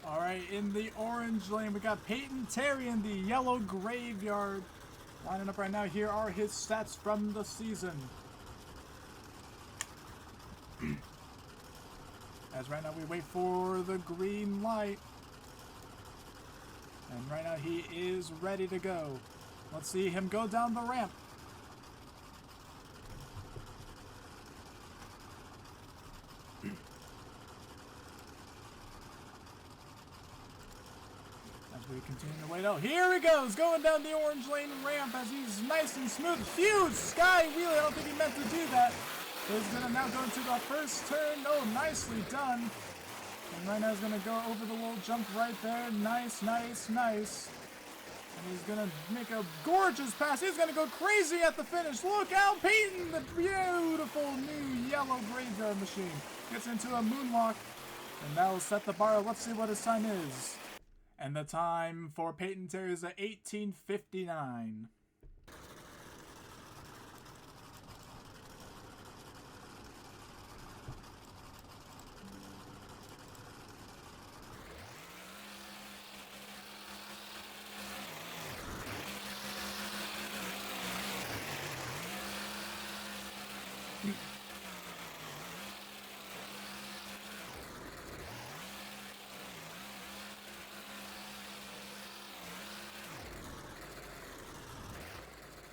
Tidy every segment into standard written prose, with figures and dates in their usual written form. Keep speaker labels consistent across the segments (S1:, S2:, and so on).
S1: Alright, in the orange lane, we got Peyton Terry in the yellow graveyard. Lining up right now, here are his stats from the season. As right now we wait for the green light. And right now he is ready to go. Let's see him go down the ramp. As we continue to wait. Oh, here he goes, going down the orange lane ramp as he's nice and smooth. Huge sky wheelie. I don't think he meant to do that. But he's gonna now go into the first turn. Oh, nicely done. And right now he's gonna go over the little jump right there. Nice, nice, nice. And he's gonna make a gorgeous pass. He's gonna go crazy at the finish. Look out, Peyton, the beautiful new yellow graveyard machine. Gets into a moonwalk. And that will set the bar. Let's see what his time is. And the time for Peyton Terry is at 18:59.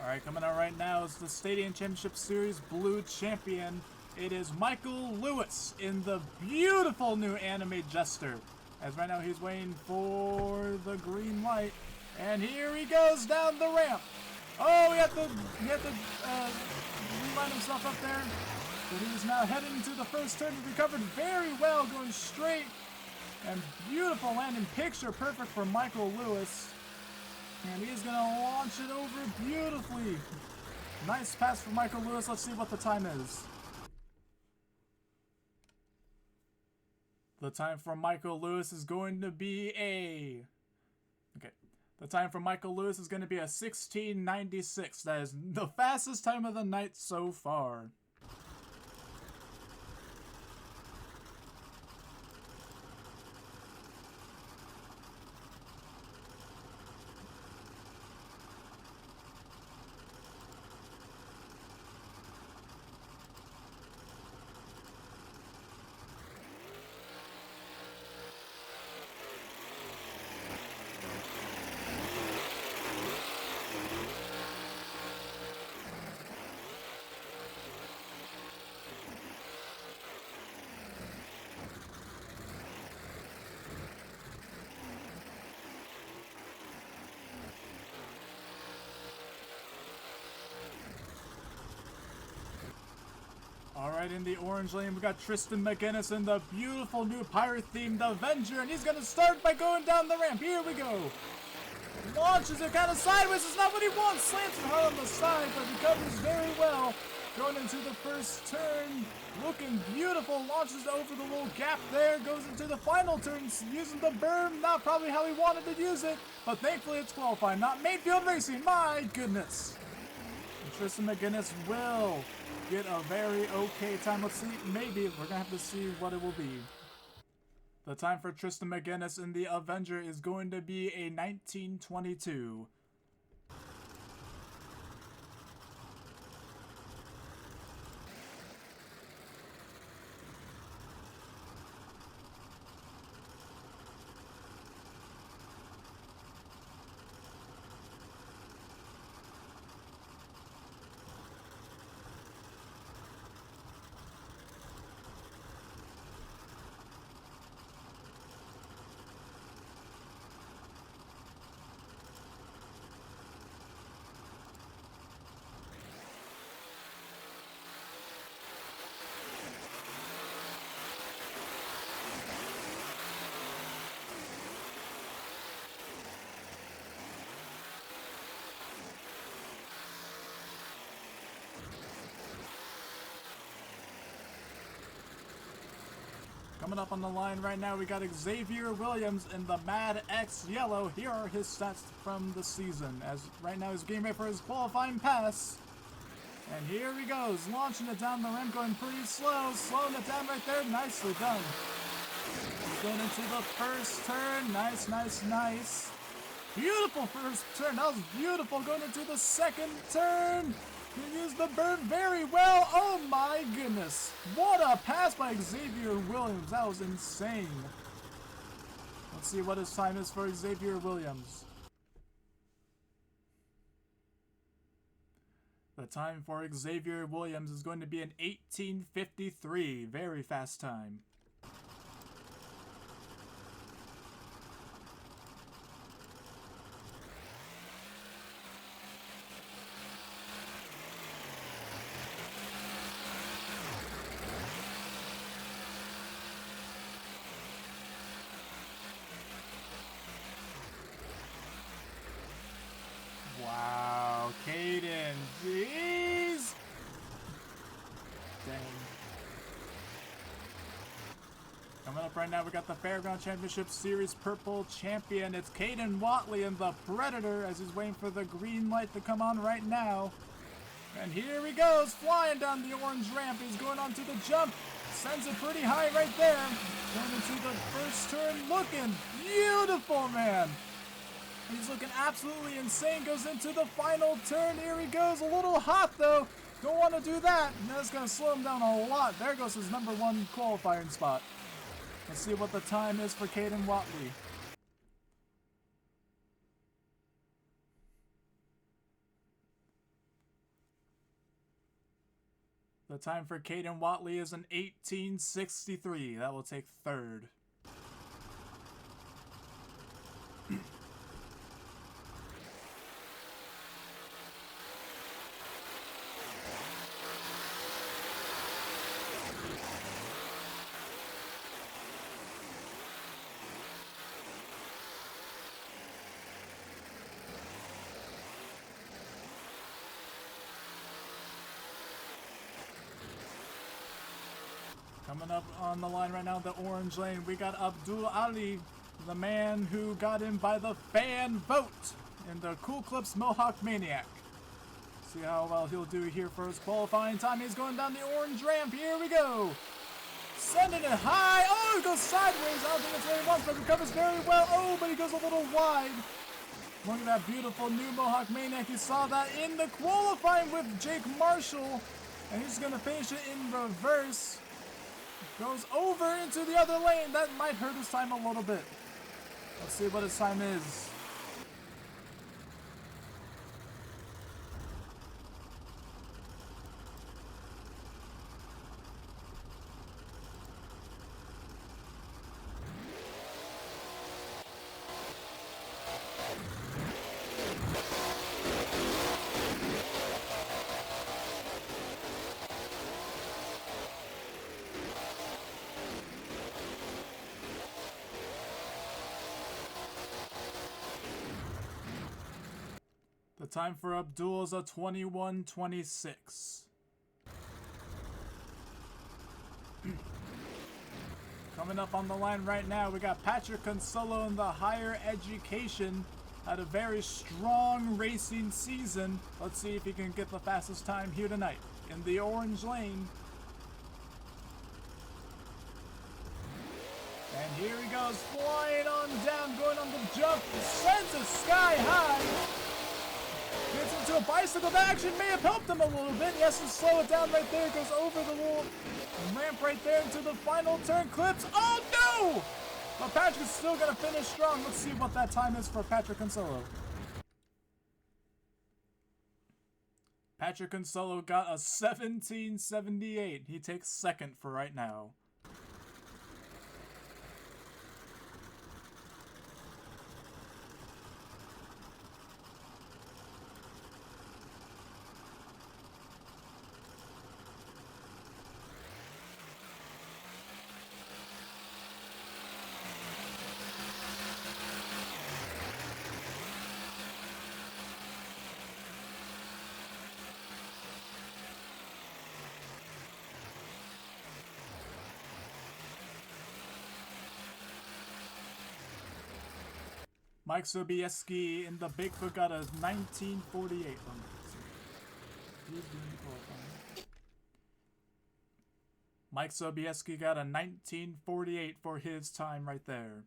S1: Alright, coming out right now is the Stadium Championship Series Blue Champion. It is Michael Lewis in the beautiful new anime Jester. As right now he's waiting for the green light. And here he goes down the ramp. Oh, he had to reline himself up there. But he's now heading into the first turn. He recovered very well, going straight. And beautiful landing, picture perfect for Michael Lewis. And he's going to launch it over beautifully. Nice pass for Michael Lewis. Let's see what the time is. The time for Michael Lewis is going to be a... Okay. The time for Michael Lewis is going to be a 16:96. That is the fastest time of the night so far. Alright, in the orange lane, we got Tristan McGinnis in the beautiful new pirate-themed Avenger, and he's going to start by going down the ramp. Here we go. Launches it kind of sideways. It's not what he wants. Slants it hard on the side, but recovers very well. Going into the first turn. Looking beautiful. Launches over the little gap there. Goes into the final turn. Using the berm. Not probably how he wanted to use it, but thankfully it's qualifying. Not Mayfield Racing. My goodness. And Tristan McGinnis will get a very okay time. Let's see. Maybe we're going to have to see what it will be. The time for Tristan McGinnis in the Avenger is going to be a 19:22. Coming up on the line right now, we got Xavier Williams in the Mad X Yellow. Here are his stats from the season, as right now he's getting ready for his qualifying pass. And here he goes, launching it down the ramp, going pretty slow, slowing it down right there. Nicely done. going into the first turn. Nice, nice, nice. Beautiful first turn. That was beautiful. Going into the second turn. He used the bird very well. Oh my goodness. What a pass by Xavier Williams. That was insane. Let's see what his time is for Xavier Williams. The time for Xavier Williams is going to be an 18:53. Very fast time. Wow, Caden, jeez! Dang. Coming up right now, we got the Fairground Championship Series Purple Champion. It's Caden Watley and the Predator as he's waiting for the green light to come on right now. And here he goes, flying down the orange ramp. He's going onto the jump. Sends it pretty high right there. Going into the first turn, looking beautiful, man. He's looking absolutely insane. Goes into the final turn. Here he goes. A little hot, though. Don't want to do that. That's going to slow him down a lot. There goes his #1 qualifying spot. Let's see what the time is for Caden Watley. The time for Caden Watley is an 18:63. That will take third. Coming up on the line right now, the orange lane, we got Abdul Ali, the man who got in by the fan vote in the Cool Clips Mohawk Maniac. See how well he'll do here for his qualifying time. He's going down the orange ramp. Here we go. Sending it high. Oh, he goes sideways. I don't think that's what he wants, but recovers very well. Oh, but he goes a little wide. Look at that beautiful new Mohawk Maniac. You saw that in the qualifying with Jake Marshall. And he's going to finish it in reverse. Goes over into the other lane. That might hurt his time a little bit. Let's see what his time is. The time for Abdul is a 21:26. Coming up on the line right now, we got Patrick Consolo in the higher education. Had a very strong racing season. Let's see if he can get the fastest time here tonight in the orange lane. And here he goes, flying on down, going on the jump, sends it sky high. Gets into a bicycle. That actually may have helped him a little bit. He has to slow it down right there. Goes over the little ramp right there into the final turn. Clips. Oh no! But Patrick's still going to finish strong. Let's see what that time is for Patrick Consolo. Patrick Consolo got a 17:78. He takes second for right now. Mike Sobieski in the Bigfoot got a 19:48. Mike Sobieski got a 19:48 for his time right there.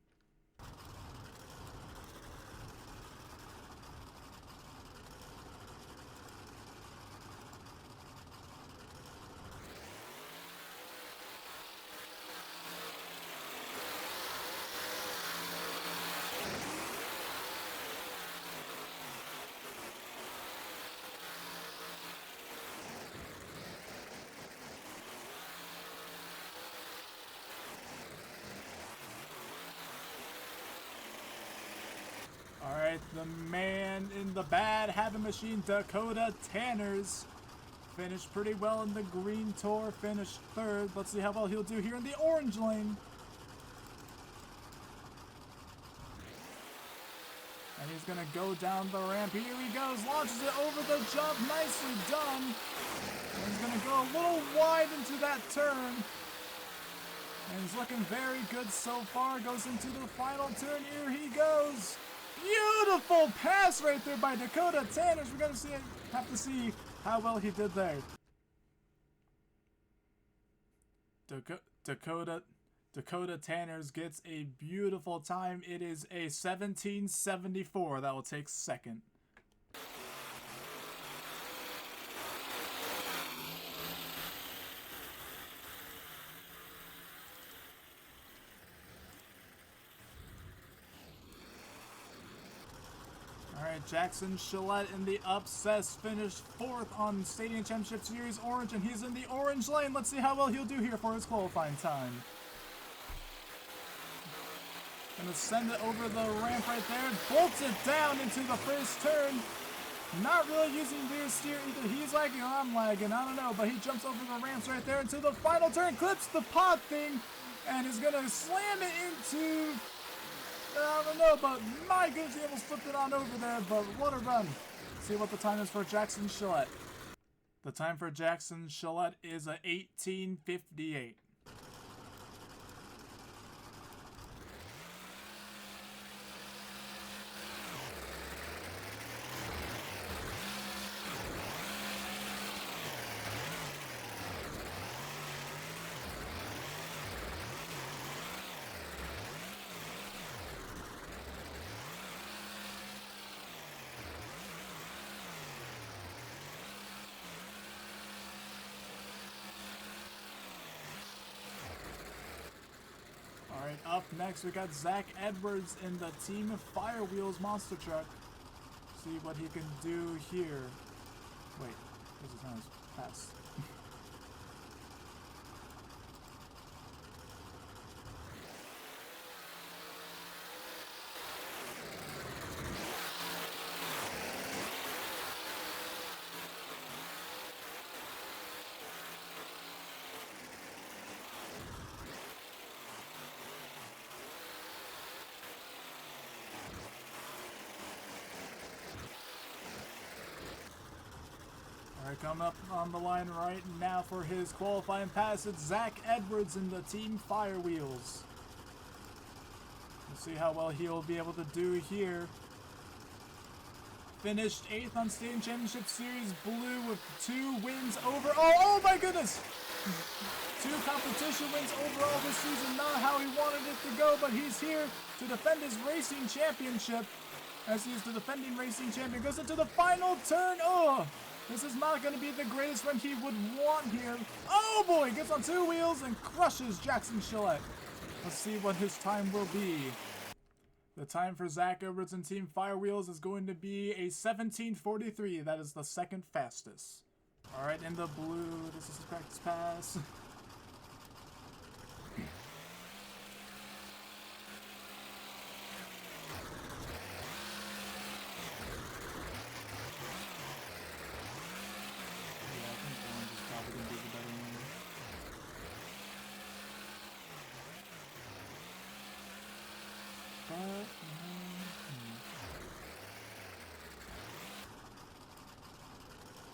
S1: Alright, the man in the bad habit machine, Dakota Tanners, finished pretty well in the green tour, finished third. Let's see how well he'll do here in the orange lane. And he's going to go down the ramp. Here he goes, launches it over the jump, nicely done. And he's going to go a little wide into that turn. And he's looking very good so far, goes into the final turn, here he goes. Beautiful pass right there by Dakota Tanners. We're going to have to see how well he did there. Dakota Tanners gets a beautiful time. It is a 17:74. That will take second. Alright, Jackson Gillette in the Obsess finished fourth on Stadium Championship Series Orange, and he's in the orange lane. Let's see how well he'll do here for his qualifying time. Gonna send it over the ramp right there, bolts it down into the first turn. Not really using rear steer either. He's lagging or I'm lagging, I don't know, but he jumps over the ramps right there into the final turn, clips the pod thing, and is gonna slam it into... I don't know, but my goodness, he almost flipped it on over there, but what a run. See what the time is for Jackson Gillette. The time for Jackson Gillette is a 18:58. Alright, up next we got Zach Edwards in the Team Firewheels monster truck. See what he can do here. Wait, this is not his pass. Alright, coming up on the line right now for his qualifying pass, it's Zach Edwards in the Team Firewheels. We'll see how well he'll be able to do here. Finished 8th on Stadium Championship Series Blue with 2 wins over... Oh my goodness! 2 competition wins overall this season. Not how he wanted it to go, but he's here to defend his racing championship. As he is the defending racing champion. Goes into the final turn. Oh! This is not going to be the greatest run he would want here. Oh boy! Gets on 2 wheels and crushes Jackson Gillette. Let's see what his time will be. The time for Zach Edwards and Team Firewheels is going to be a 17:43. That is the second fastest. Alright, in the blue, this is his practice pass.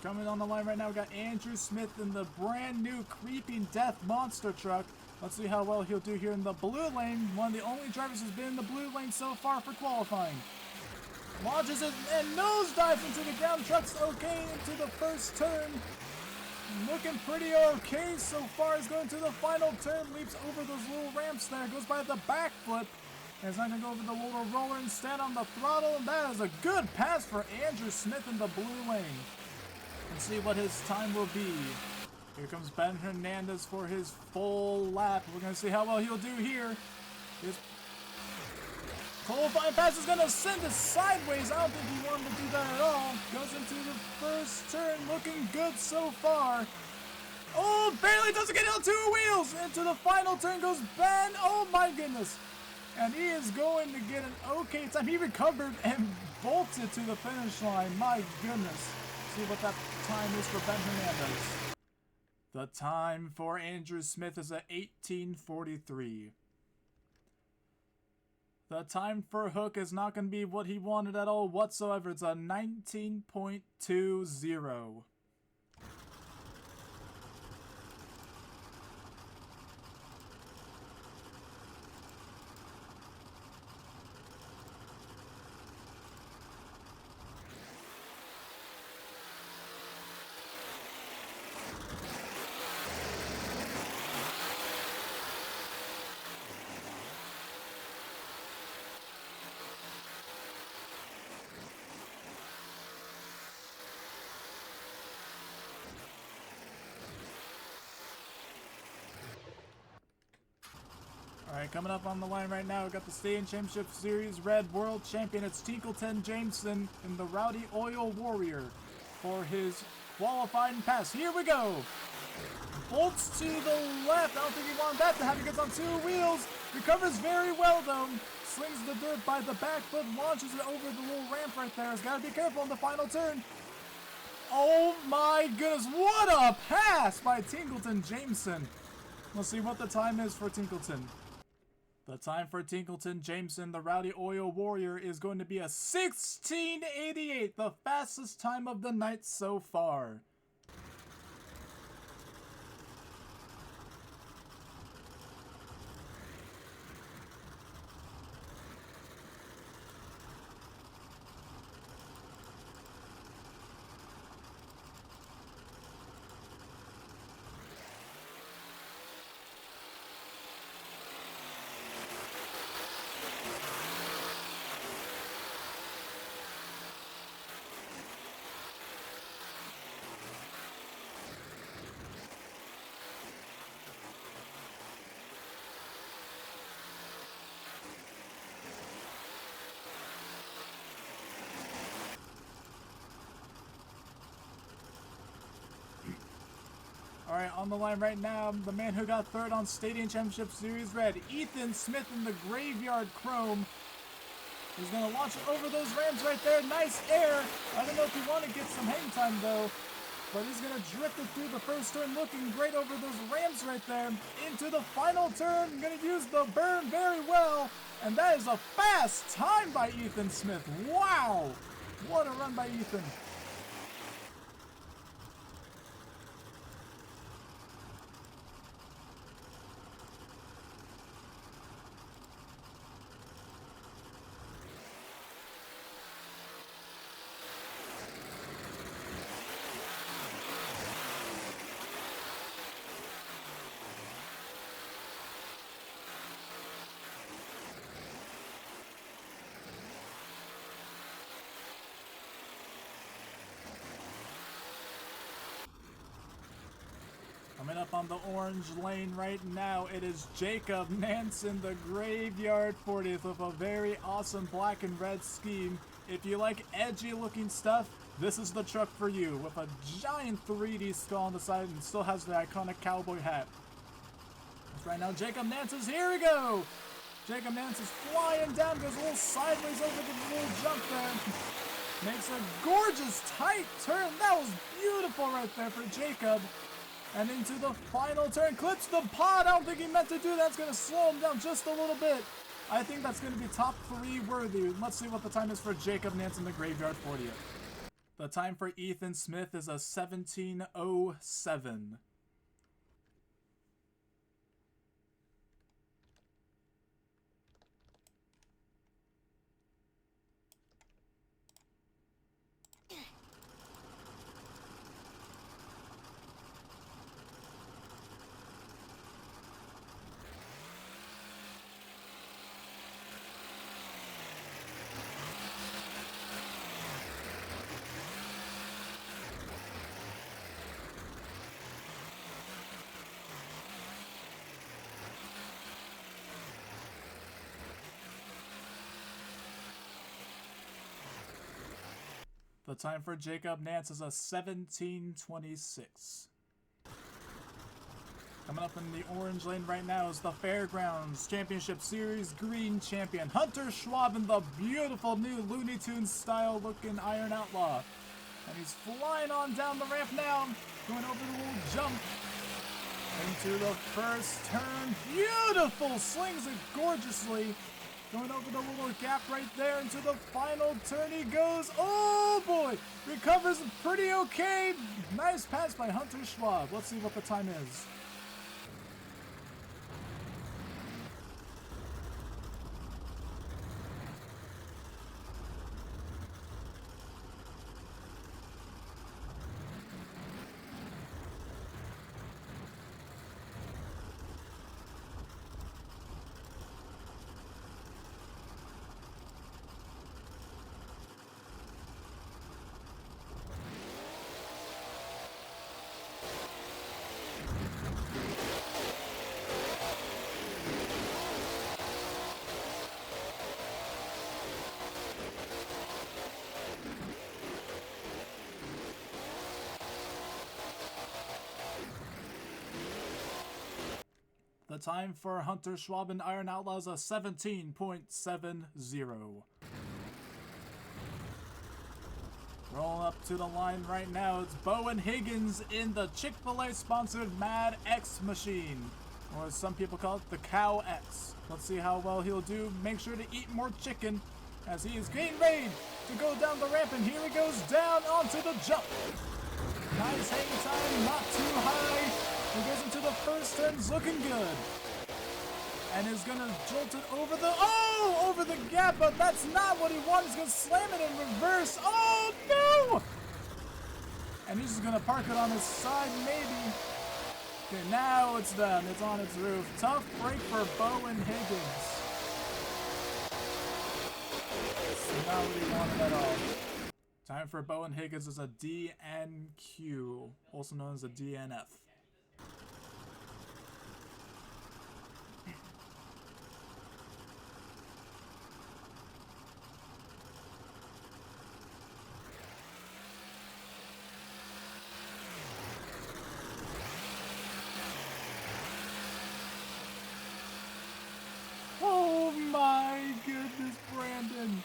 S1: Coming on the line right now, we got Andrew Smith in the brand new Creeping Death monster truck. Let's see how well he'll do here in the blue lane. One of the only drivers who's been in the blue lane so far for qualifying. Launches it and nosedives into the ground. Truck's okay into the first turn. looking pretty okay so far. He's going to the final turn, leaps over those little ramps there, goes by the backflip. And he's not going to go over the little roller and stand on the throttle, and that is a good pass for Andrew Smith in the blue lane. Let's see what his time will be. Here comes Ben Hernandez for his full lap. We're going to see how well he'll do here. His qualifying pass is going to send it sideways. I don't think he wanted to do that at all. Goes into the first turn, looking good so far. Oh, barely doesn't get on two wheels. Into the final turn goes Ben. Oh my goodness. And he is going to get an okay time. He recovered and bolted to the finish line. My goodness. See what that time is for Ben Hernandez. The time for Andrew Smith is at 18:43. The time for Hook is not going to be what he wanted at all whatsoever. It's a 19.20. Alright, coming up on the line right now, we've got the Stadium Championship Series Red World Champion. It's Tinkleton Jameson in the Rowdy Oil Warrior for his qualifying pass. Here we go! Bolts to the left. I don't think he wanted that to happen. He gets on two wheels. Recovers very well, though. Slings the dirt by the back foot. Launches it over the little ramp right there. He's got to be careful on the final turn. Oh my goodness. What a pass by Tinkleton Jameson. Let's see what the time is for Tinkleton. The time for Tinkleton Jameson, the Rowdy Oil Warrior, is going to be a 16:88. The fastest time of the night so far. Alright, on the line right now, the man who got third on Stadium Championship Series Red, Ethan Smith in the Graveyard Chrome. He's going to launch over those ramps right there. Nice air. I don't know if you want to get some hang time, though. But he's going to drift it through the first turn, looking great over those ramps right there. Into the final turn, going to use the burn very well. And that is a fast time by Ethan Smith. Wow! What a run by Ethan. Coming up on the orange lane right now, it is Jacob Nansen, the Graveyard 40th, with a very awesome black and red scheme. If you like edgy looking stuff, this is the truck for you, with a giant 3D skull on the side and still has the iconic cowboy hat. That's right now, Jacob Nansen's, here we go! Jacob Nansen's flying down, goes a little sideways over the little jump there. Makes a gorgeous tight turn. That was beautiful right there for Jacob. And into the final turn, clips the pod. I don't think he meant to do that. It's going to slow him down just a little bit. I think that's going to be top 3 worthy. Let's see what the time is for Jacob Nansen, the Graveyard 40th. The time for Ethan Smith is a 17:07. The time for Jacob Nance is a 17:26. Coming up in the orange lane right now is the Fairgrounds Championship Series Green Champion, Hunter Schwab, in the beautiful new Looney Tunes style looking Iron Outlaw. And he's flying on down the ramp now, going over the little jump into the first turn. Beautiful, slings it gorgeously. Going over the little gap right there into the final turn he goes. Oh boy, recovers pretty okay. Nice pass by Hunter Schwab. Let's see what the time is. The time for Hunter Schwab and Iron Outlaw is a 17.70. Rolling up to the line right now, it's Bowen Higgins in the Chick-fil-A sponsored Mad X machine, or as some people call it, the Cow X. Let's see how well he'll do. Make sure to eat more chicken as he is getting ready to go down the ramp, and here he goes down onto the jump. Nice hang time, not too high. He goes into the first turns looking good. And is gonna jolt it over the gap, but that's not what he wanted. He's gonna slam it in reverse. Oh no! And he's just gonna park it on his side, maybe. Okay, now it's done. It's on its roof. Tough break for Bowen Higgins. Not what he wanted at all. Time for Bowen Higgins is a DNQ, also known as a DNF. Oh my goodness, Brandon.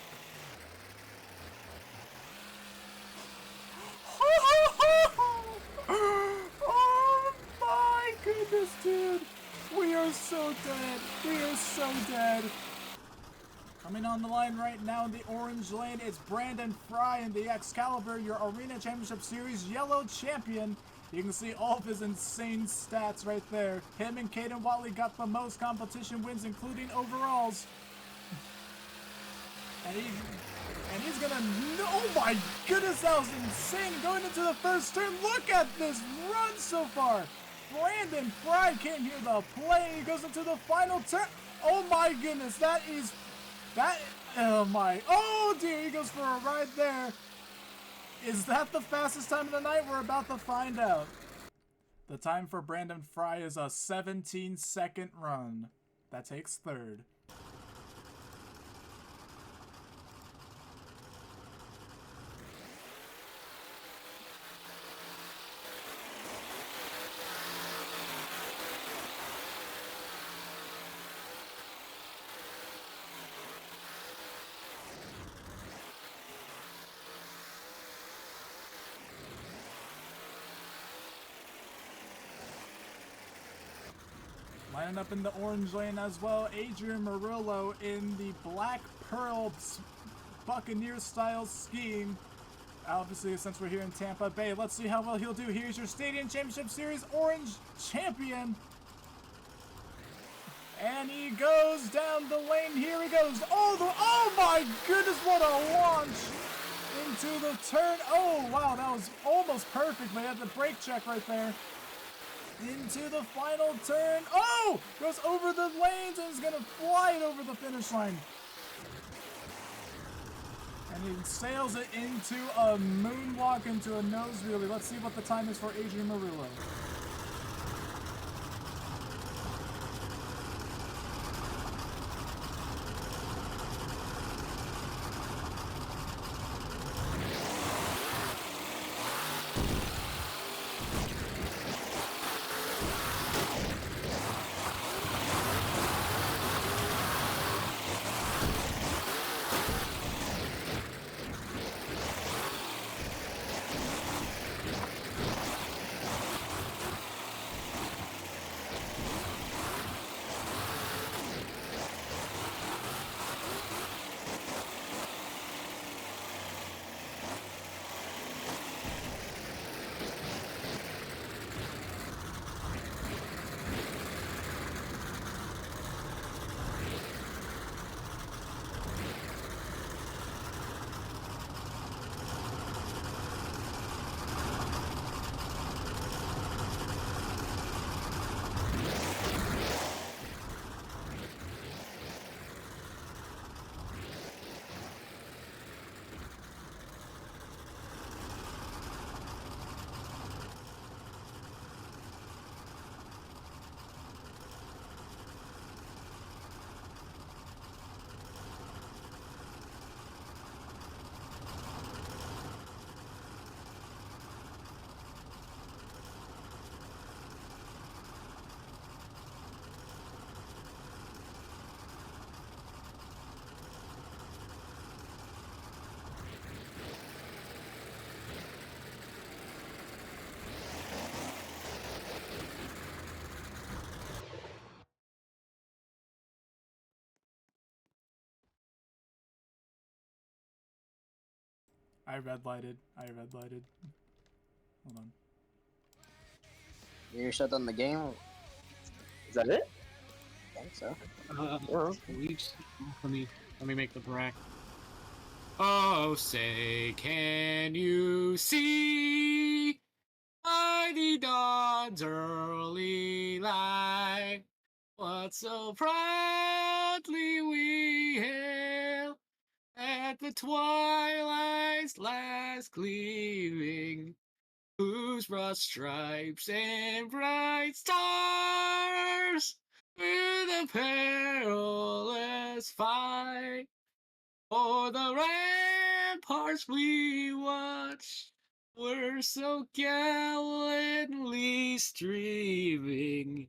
S1: Oh my goodness, dude. We are so dead. We are so dead. Coming on the line right now in the orange lane, it's Brandon Fry in the Excalibur, your Arena Championship Series Yellow Champion. You can see all of his insane stats right there. Him and Caden Watley got the most competition wins, including overalls. And he's gonna, oh my goodness, that was insane. Going into the first turn, look at this run so far. Brandon Fry came here to play. He goes into the final turn. Oh my goodness, oh dear, he goes for a ride there. Is that the fastest time of the night? We're about to find out. The time for Brandon Fry is a 17-second run. That takes third. Lining up in the orange lane as well, Adrian Murillo in the Black Pearl Buccaneer style scheme. Obviously, since we're here in Tampa Bay, let's see how well he'll do. Here's your Stadium Championship Series Orange Champion. And he goes down the lane. Here he goes. Oh my goodness, what a launch into the turn. Oh wow, that was almost perfect, but he had the brake check right there. Into the final turn. Oh! Goes over the lanes and is going to fly it over the finish line. And he sails it into a moonwalk, into a nose wheelie. Let's see what the time is for Adrian Murillo. I red lighted. Hold on.
S2: You shut down the game? Is that it? I think so.
S3: Let me make the bracket. Oh, say, can you see mighty dawn's early light? What so proudly we hail at the twilight's last gleaming, whose broad stripes and bright stars with a perilous fight o'er the ramparts we watch were so gallantly streaming,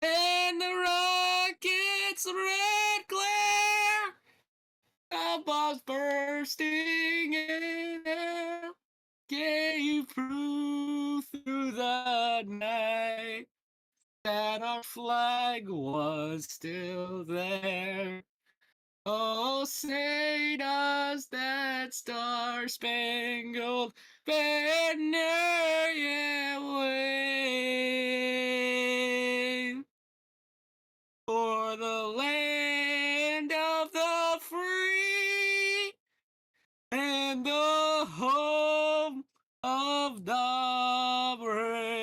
S3: and the rocket's red glare, the bombs bursting in air, gave proof through the night that our flag was still there. Oh, say does that star-spangled banner yet wave for the land of the free and the home of the brave.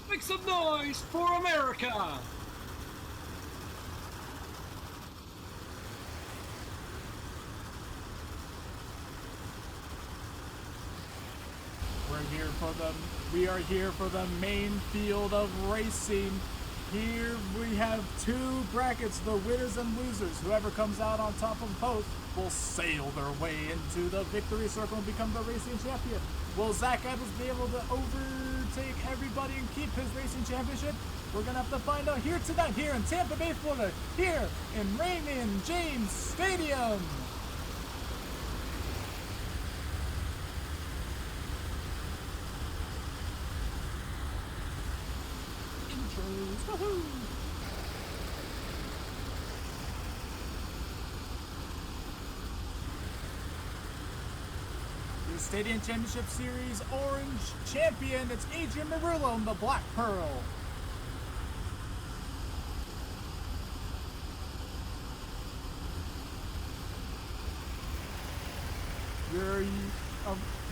S3: Make some noise for America!
S1: We are here for the main field of racing. Here we have two brackets, the winners and losers. Whoever comes out on top of both will sail their way into the victory circle and become the racing champion. Will Zach Evans be able to overtake everybody and keep his racing championship? We're going to have to find out here tonight, here in Tampa Bay, Florida, here in Raymond James Stadium. Woohoo! Your Stadium Championship Series Orange Champion, it's Adrian Marullo in the Black Pearl.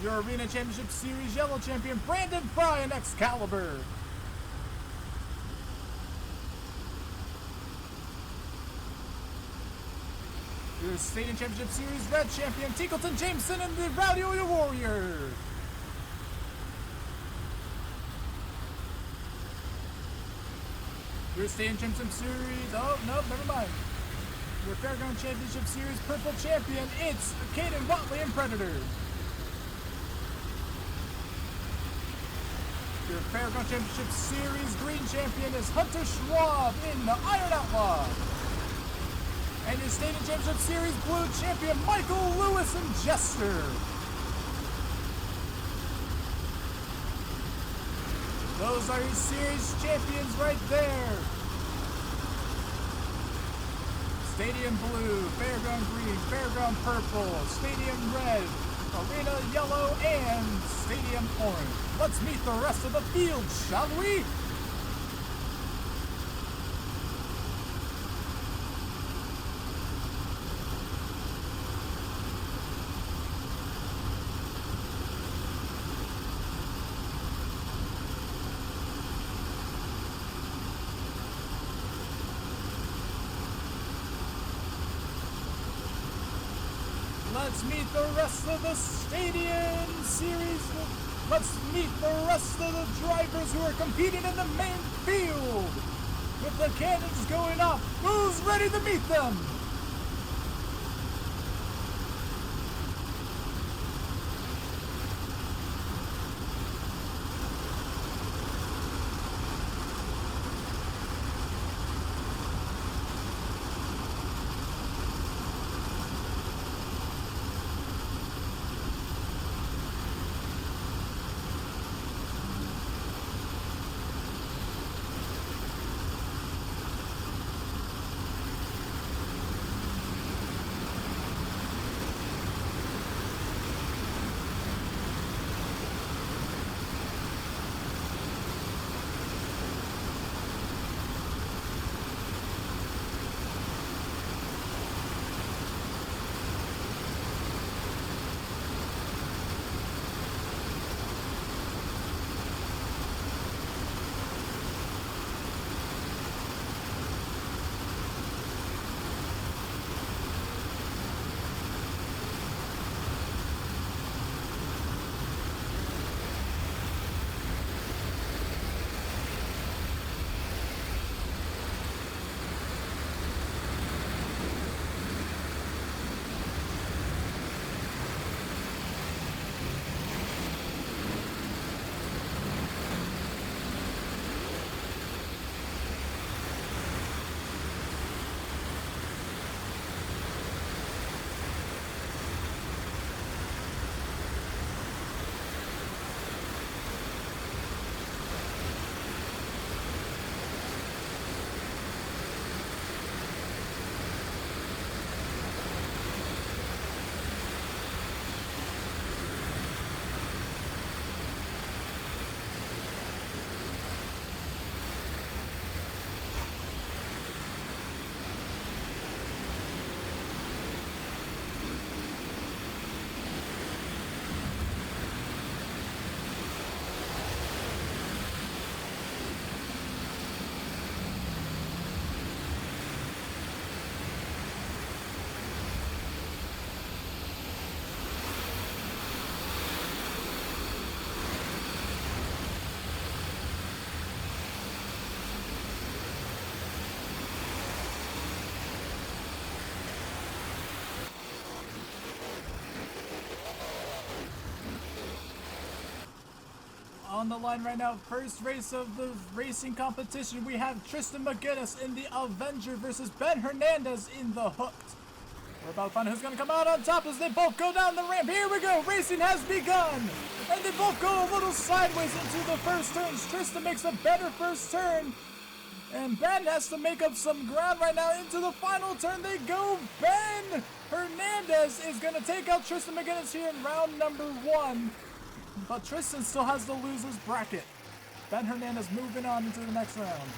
S1: Your Arena Championship Series Yellow Champion, Brandon Fry in Excalibur. Your Stadium Championship Series Red Champion, Tickleton Jameson and the Rowdy Warrior. Your Stadium Championship Series, oh, no, never mind. Your Fairground Championship Series Purple Champion, it's Caden Watley and Predator. Your Fairground Championship Series Green Champion is Hunter Schwab in the Iron Outlaw. And your Stadium Championship Series Blue Champion, Michael Lewis and Jester. Those are your series champions right there. Stadium Blue, Fairground Green, Fairground Purple, Stadium Red, Arena Yellow, and Stadium Orange. Let's meet the rest of the field, shall we? Let's meet the rest of the Stadium Series. Let's meet the rest of the drivers who are competing in the main field. With the cannons going off, who's ready to meet them? On the line right now, first race of the racing competition, we have Tristan McGinnis in the Avenger versus Ben Hernandez in the Hooked. We're about to find out who's going to come out on top as they both go down the ramp. Here we go, racing has begun! And they both go a little sideways into the first turns. Tristan makes a better first turn. And Ben has to make up some ground right now. Into the final turn they go. Ben Hernandez is going to take out Tristan McGinnis here in round number 1. But Tristan still has the loser's bracket. Ben Hernandez moving on into the next round.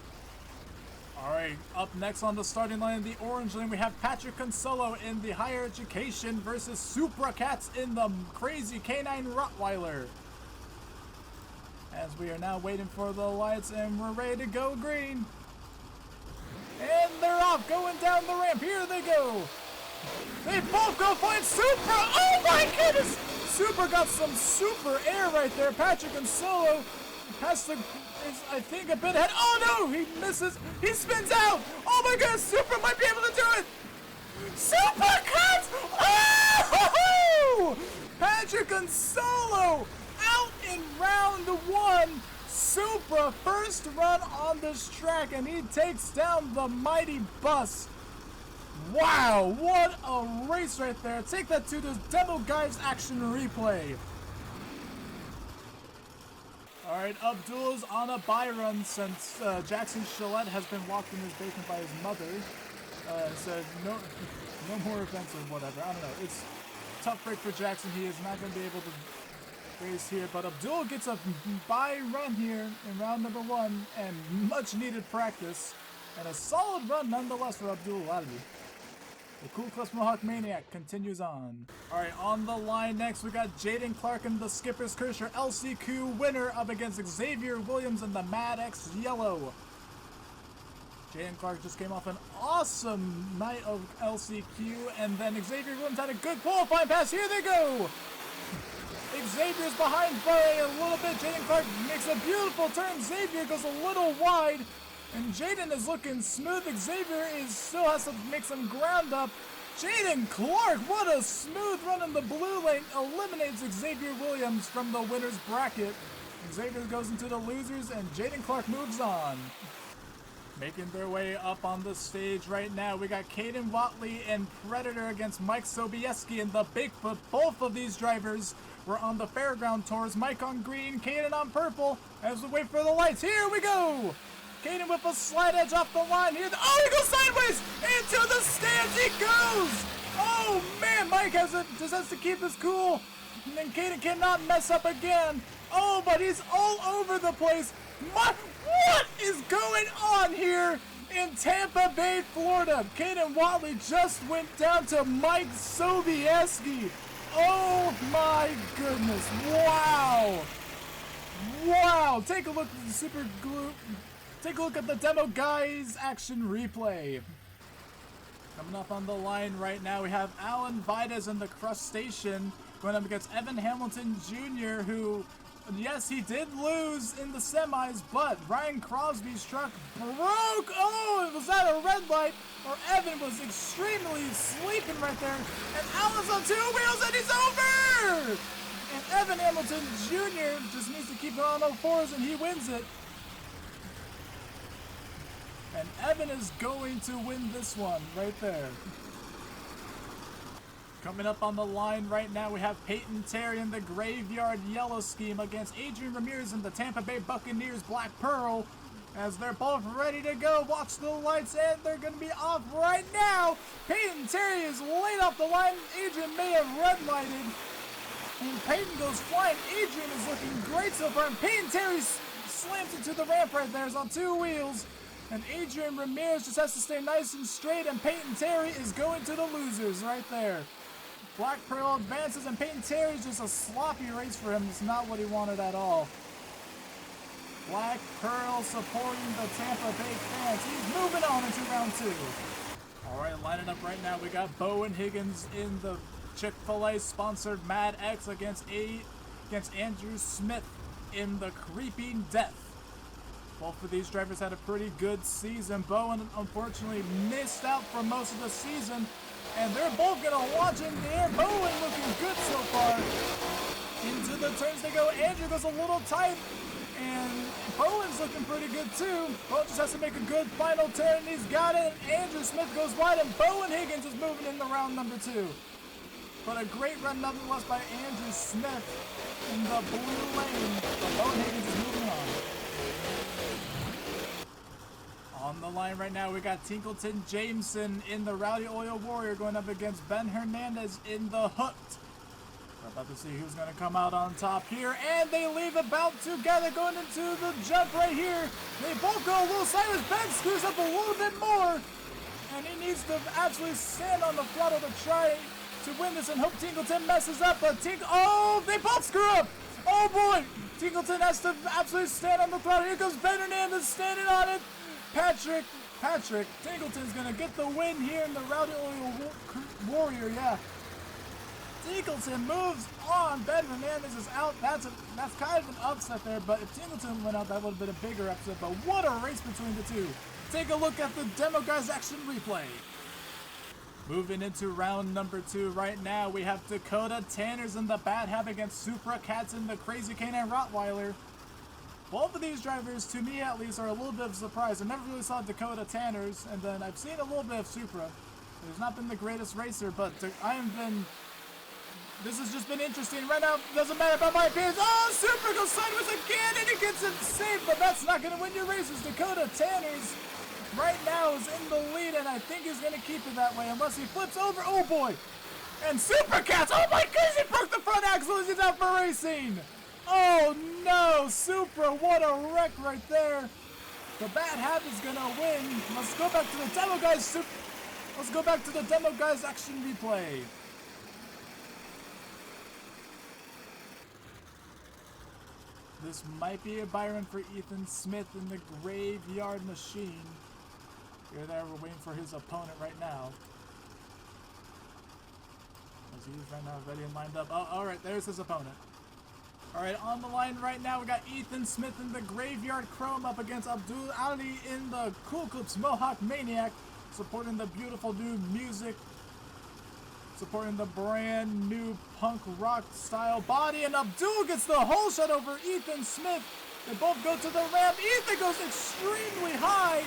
S1: Alright, up next on the starting line in the orange lane, we have Patrick Consolo in the higher education versus Supra Cats in the crazy canine Rottweiler. As we are now waiting for the lights and we're ready to go green. And they're off, going down the ramp. Here they go. They both go find Supra. Oh my goodness! Supra got some super air right there. Patrick Consolo has to, is I think a bit ahead. Oh no, he misses. He spins out. Oh my goodness, Supra might be able to do it. Super Cats! Oh! Patrick Consolo out in round 1. Supra first run on this track, and he takes down the mighty bus. Wow, what a race right there. Take that to the Demo Guys action replay. Alright, Abdul's on a bye run since Jackson Chillette has been locked in his basement by his mother. Said no more events or whatever. I don't know. It's a tough break for Jackson. He is not going to be able to race here. But Abdul gets a bye run here in round number 1 and much needed practice. And a solid run nonetheless for Abdul Ladby. The Cool Clips Mohawk Maniac continues on. Alright, on the line next, we got Jaden Clark and the Skipper's Curse, LCQ winner up against Xavier Williams and the Mad X Yellow. Jaden Clark just came off an awesome night of LCQ, and then Xavier Williams had a good qualifying pass. Here they go! Xavier's behind by a little bit. Jaden Clark makes a beautiful turn. Xavier goes a little wide. And Jaden is looking smooth. Xavier still has to make some ground up. Jaden Clark, what a smooth run in the blue lane. Eliminates Xavier Williams from the winner's bracket. Xavier goes into the losers and Jaden Clark moves on. Making their way up on the stage right now, we got Caden Watley and Predator against Mike Sobieski and the Bigfoot. Both of these drivers were on the fairground tours. Mike on green, Caden on purple. As we wait for the lights, here we go! Caden with a slide edge off the line here. Oh, he goes sideways! Into the stands he goes! Oh man, Mike just has to keep his cool. And then Caden cannot mess up again. Oh, but he's all over the place. What is going on here in Tampa Bay, Florida? Caden Watley just went down to Mike Sobieski. Oh my goodness. Wow. Wow. Take a look at the super glue. Take a look at the Demo Guys action replay. Coming up on the line right now, we have Alan Vides in the Crustacean going up against Evan Hamilton Jr., who, yes, he did lose in the semis, but Ryan Crosby's truck broke. Oh, was that a red light? Or Evan was extremely sleeping right there. And Alan's on 2 wheels and he's over! And Evan Hamilton Jr. just needs to keep it on all fours and he wins it. And Evan is going to win this one right there. Coming up on the line right now, we have Peyton Terry in the Graveyard Yellow Scheme against Adrian Ramirez in the Tampa Bay Buccaneers Black Pearl. As they're both ready to go, watch the lights, and they're going to be off right now. Peyton Terry is late off the line. Adrian may have red lighted. And Peyton goes flying. Adrian is looking great so far. And Peyton Terry slams into the ramp right there. He's on 2 wheels. And Adrian Ramirez just has to stay nice and straight, and Peyton Terry is going to the losers right there. Black Pearl advances, and Peyton Terry is just a sloppy race for him. It's not what he wanted at all. Black Pearl supporting the Tampa Bay fans. He's moving on into round 2. All right, lining up right now, we got Bowen Higgins in the Chick-fil-A sponsored Mad X against Andrew Smith in the Creeping Death. Both of these drivers had a pretty good season. Bowen unfortunately missed out for most of the season, and they're both going to launch in the air. Bowen looking good so far. Into the turns they go. Andrew goes a little tight, and Bowen's looking pretty good too. Bowen just has to make a good final turn. He's got it. Andrew Smith goes wide, and Bowen Higgins is moving in the round number 2. But a great run nonetheless by Andrew Smith in the blue lane. But Bowen Higgins is moving on. On the line right now, we got Tinkleton Jameson in the Rowdy Oil Warrior going up against Ben Hernandez in the Hooked. We're about to see who's going to come out on top here, and they leave about together going into the jump right here. They both go a little sideways. Ben screws up a little bit more, and he needs to absolutely stand on the throttle to try to win this and hope Tinkleton messes up, but oh, they both screw up. Oh boy, Tinkleton has to absolutely stand on the throttle. Here comes Ben Hernandez standing on it. Patrick Tinkleton's going to get the win here in the Rowdy Oil Warrior, yeah. Tinkleton moves on. Ben Hernandez is out. That's kind of an upset there, but if Tinkleton went out, that would have been a bigger upset. But what a race between the two. Take a look at the Demo Guys action replay. Moving into round number 2 right now, we have Dakota Tanners in the Bat Habit against Supra Cats in the Crazy Canine Rottweiler. Both of these drivers, to me at least, are a little bit of a surprise. I never really saw Dakota Tanners, and then I've seen a little bit of Supra. He's not been the greatest racer, but this has just been interesting. Right now, doesn't matter about my appearance. Oh, Supra goes sideways again, and he gets it saved, but that's not going to win your races. Dakota Tanners right now is in the lead, and I think he's going to keep it that way unless he flips over. Oh, boy. And Supra Cats, oh my goodness, he broke the front axle as he's out for racing. Oh, no, Supra, what a wreck right there. The Bad Habit's going to win. Let's go back to the Demo Guys. Let's go back to the Demo Guys action replay. This might be a Byron for Ethan Smith in the Graveyard Machine. Here there, we're waiting for his opponent right now. As he's right now ready and lined up. Oh, alright, there's his opponent. Alright, on the line right now, we got Ethan Smith in the Graveyard Chrome up against Abdul Ali in the Cool Clips Mohawk Maniac, supporting the beautiful new music, supporting the brand new punk rock style body, and Abdul gets the whole shot over Ethan Smith. They both go to the ramp. Ethan goes extremely high,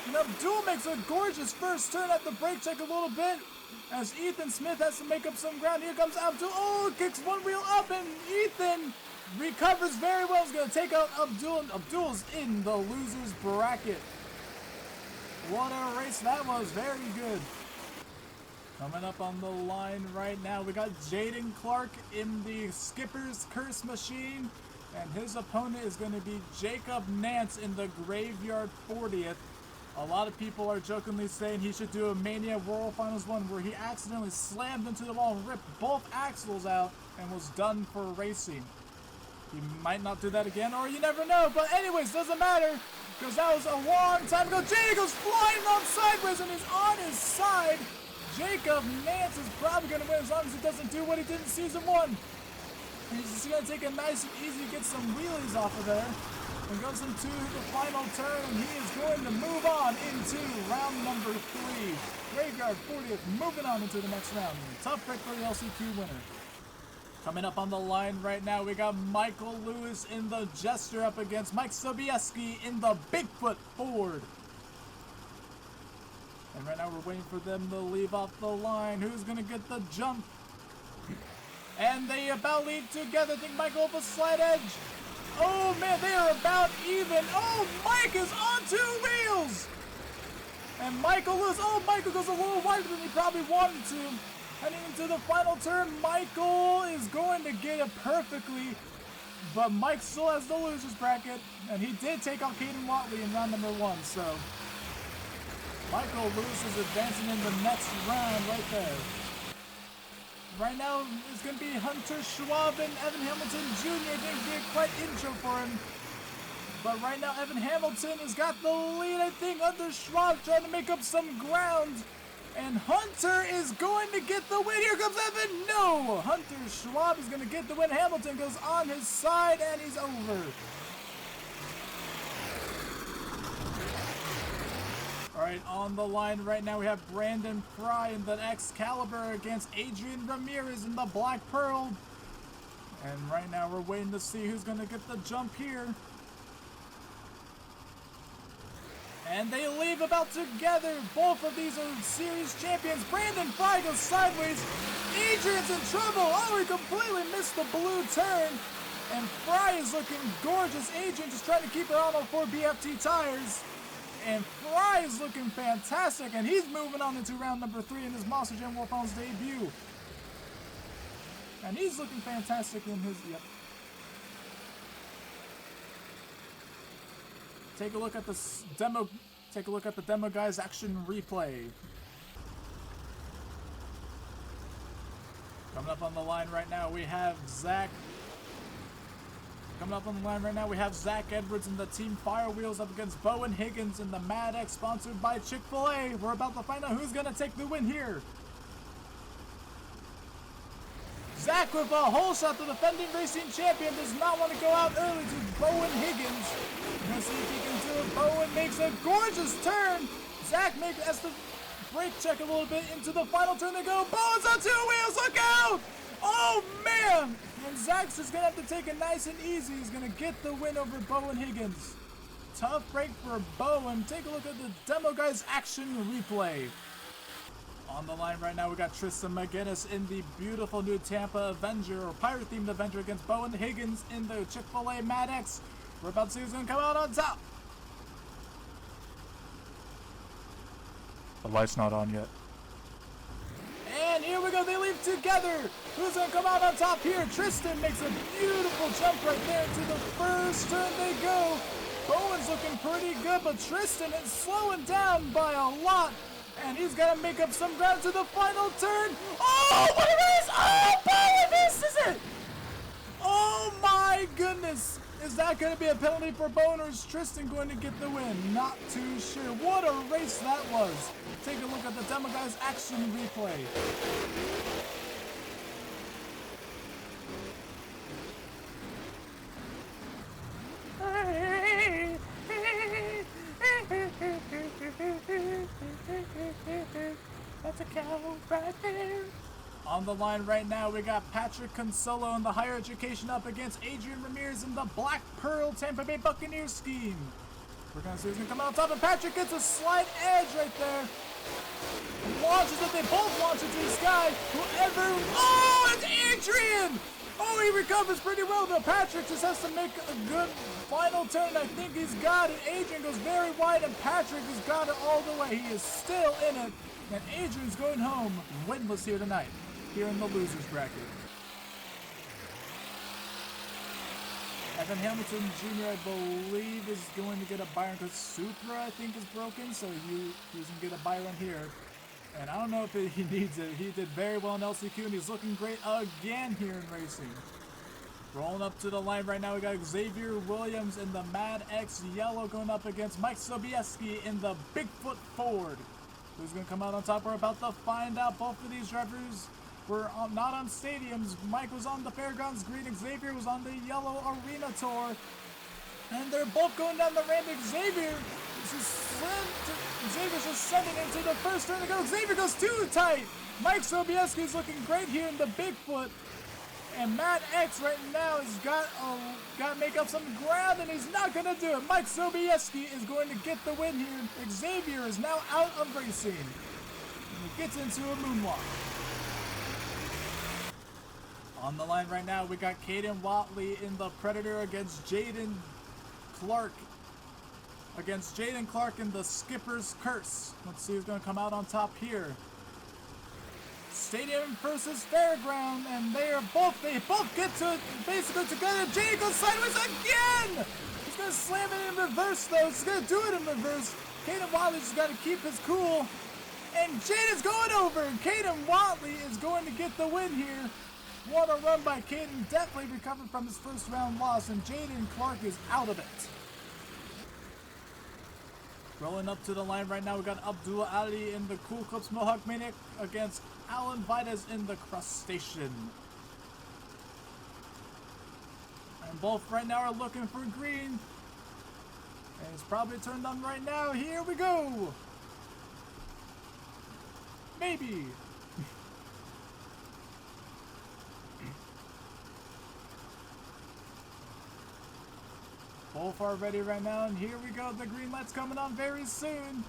S1: and Abdul makes a gorgeous first turn at the brake check a little bit, as Ethan Smith has to make up some ground. Here comes Abdul. Oh, kicks one wheel up, and Ethan recovers very well. He's going to take out Abdul, and Abdul's in the loser's bracket. What a race that was. Very good. Coming up on the line right now, we got Jaden Clark in the Skipper's Curse Machine, and his opponent is going to be Jacob Nance in the Graveyard 40th. A lot of people are jokingly saying he should do a Mania World Finals 1 where he accidentally slammed into the wall and ripped both axles out and was done for racing. He might not do that again, or you never know, but anyways, doesn't matter, because that was a long time ago. Jaden goes flying around sideways and he's on his side. Jacob Nance is probably going to win as long as he doesn't do what he did in Season 1. He's just going to take it nice and easy, get some wheelies off of there, and goes into the final turn, and he is going to move on into round number 3. Graveyard 40th, moving on into the next round. Tough break for the LCQ winner. Coming up on the line right now, we got Michael Lewis in the Jester up against Mike Sobieski in the Bigfoot Ford. And right now we're waiting for them to leave off the line. Who's going to get the jump? And they about leave together. I think Michael with a slight edge. Oh man, they are about even. Oh, Mike is on 2 wheels. And Michael Lewis. Oh, Michael goes a little wider than he probably wanted to. Heading into the final turn, Michael is going to get it perfectly. But Mike still has the loser's bracket. And he did take out Caden Watley in round number 1. So Michael Lewis is advancing in the next round right there. Right now, it's going to be Hunter Schwab and Evan Hamilton Jr. I think it'd be a quite intro for him. But right now, Evan Hamilton has got the lead, I think. Hunter Schwab trying to make up some ground. And Hunter is going to get the win. Here comes Evan. No! Hunter Schwab is going to get the win. Hamilton goes on his side, and he's over. Alright, on the line right now we have Brandon Fry in the Excalibur against Adrian Ramirez in the Black Pearl. And right now we're waiting to see who's going to get the jump here. And they leave about together. Both of these are series champions. Brandon Fry goes sideways. Adrian's in trouble. Oh, he completely missed the blue turn. And Fry is looking gorgeous. Adrian just trying to keep her on all 4 BFT tires. And Fry is looking fantastic, and he's moving on into round number 3 in his Monster Jam War Finals debut. And he's looking fantastic in his, yep. Take a look at this demo. Take a look at the demo guys action replay. Coming up on the line right now, we have Zach. Coming up on the line right now, we have Zach Edwards and the Team Firewheels up against Bowen Higgins in the Mad X, sponsored by Chick-fil-A. We're about to find out who's going to take the win here. Zach with a hole shot, the defending racing champion, does not want to go out early to Bowen Higgins. We're going to see if he can do it. Bowen makes a gorgeous turn. Zach has to brake check a little bit into the final turn. They go. Bowen's on 2 wheels. Look out! Oh, man! And Zach's just going to have to take it nice and easy. He's going to get the win over Bowen Higgins. Tough break for Bowen. Take a look at the demo guys action replay. On the line right now, we got Tristan McGinnis in the beautiful new Tampa Avenger, or pirate-themed Avenger, against Bowen Higgins in the Chick-fil-A Mad X. We're about to see who's going to come out on top. The light's not on yet. And here we go, they leave together. Who's going to come out on top here? Tristan makes a beautiful jump right there into the first turn they go. Bowen's looking pretty good, but Tristan is slowing down by a lot. And he's got to make up some ground to the final turn. Oh, what a race! Oh, Bowen misses it! Oh my goodness! Is that going to be a penalty for Bowen, or is Tristan going to get the win? Not too sure. What a race that was. Take a look at the demo guys action replay. That's a cow right there. On the line right now, we got Patrick Consolo in the Higher Education up against Adrian Ramirez in the Black Pearl Tampa Bay Buccaneers scheme. We're going to see who's going to come out on top, and Patrick gets a slight edge right there. Launches it, they both launch into the sky. Whoever, oh, it's Adrian! Oh, he recovers pretty well, though. Patrick just has to make a good final turn. I think he's got it. Adrian goes very wide, and Patrick has got it all the way. He is still in it, and Adrian's going home winless here tonight, here in the losers bracket. Evan Hamilton Jr., I believe, is going to get a buy-run because Supra, I think, is broken, so he's going to get a buy-run here. And I don't know if he needs it. He did very well in LCQ, and he's looking great again here in racing. Rolling up to the line right now, we got Xavier Williams in the Mad X Yellow going up against Mike Sobieski in the Bigfoot Ford. Who's going to come out on top? We're about to find out. Both of these drivers were not on stadiums. Mike was on the Fairgrounds Green. Xavier was on the Yellow Arena Tour. And they're both going down the ramp. Xavier's just sending into the first turn to go. Xavier goes too tight. Mike Sobieski's looking great here in the Bigfoot. And Matt X right now has got to make up some ground, and he's not going to do it. Mike Sobieski is going to get the win here. Xavier is now out of racing. And he gets into a moonwalk. On the line right now, we got Caden Watley in the Predator against Jaden Clark. Against Jaden Clark in the Skipper's Curse. Let's see who's going to come out on top here. Stadium versus Fairground, and they both get to it basically together. Jaden goes sideways again! He's going to slam it in reverse, though. He's going to do it in reverse. Caden Watley's just got to keep his cool. And Jaden's going over, and Caden Watley is going to get the win here. What a run by Caden. Definitely recovered from his first round loss, and Jaden Clark is out of it. Rolling up to the line right now, we got Abdul Ali in the Cool Clips Mohawk Maniac against Alan Vitas in the Crustacean. And both right now are looking for green. And it's probably turned on right now. Here we go. Maybe. Both are ready right now, and here we go. The green light's coming on very soon.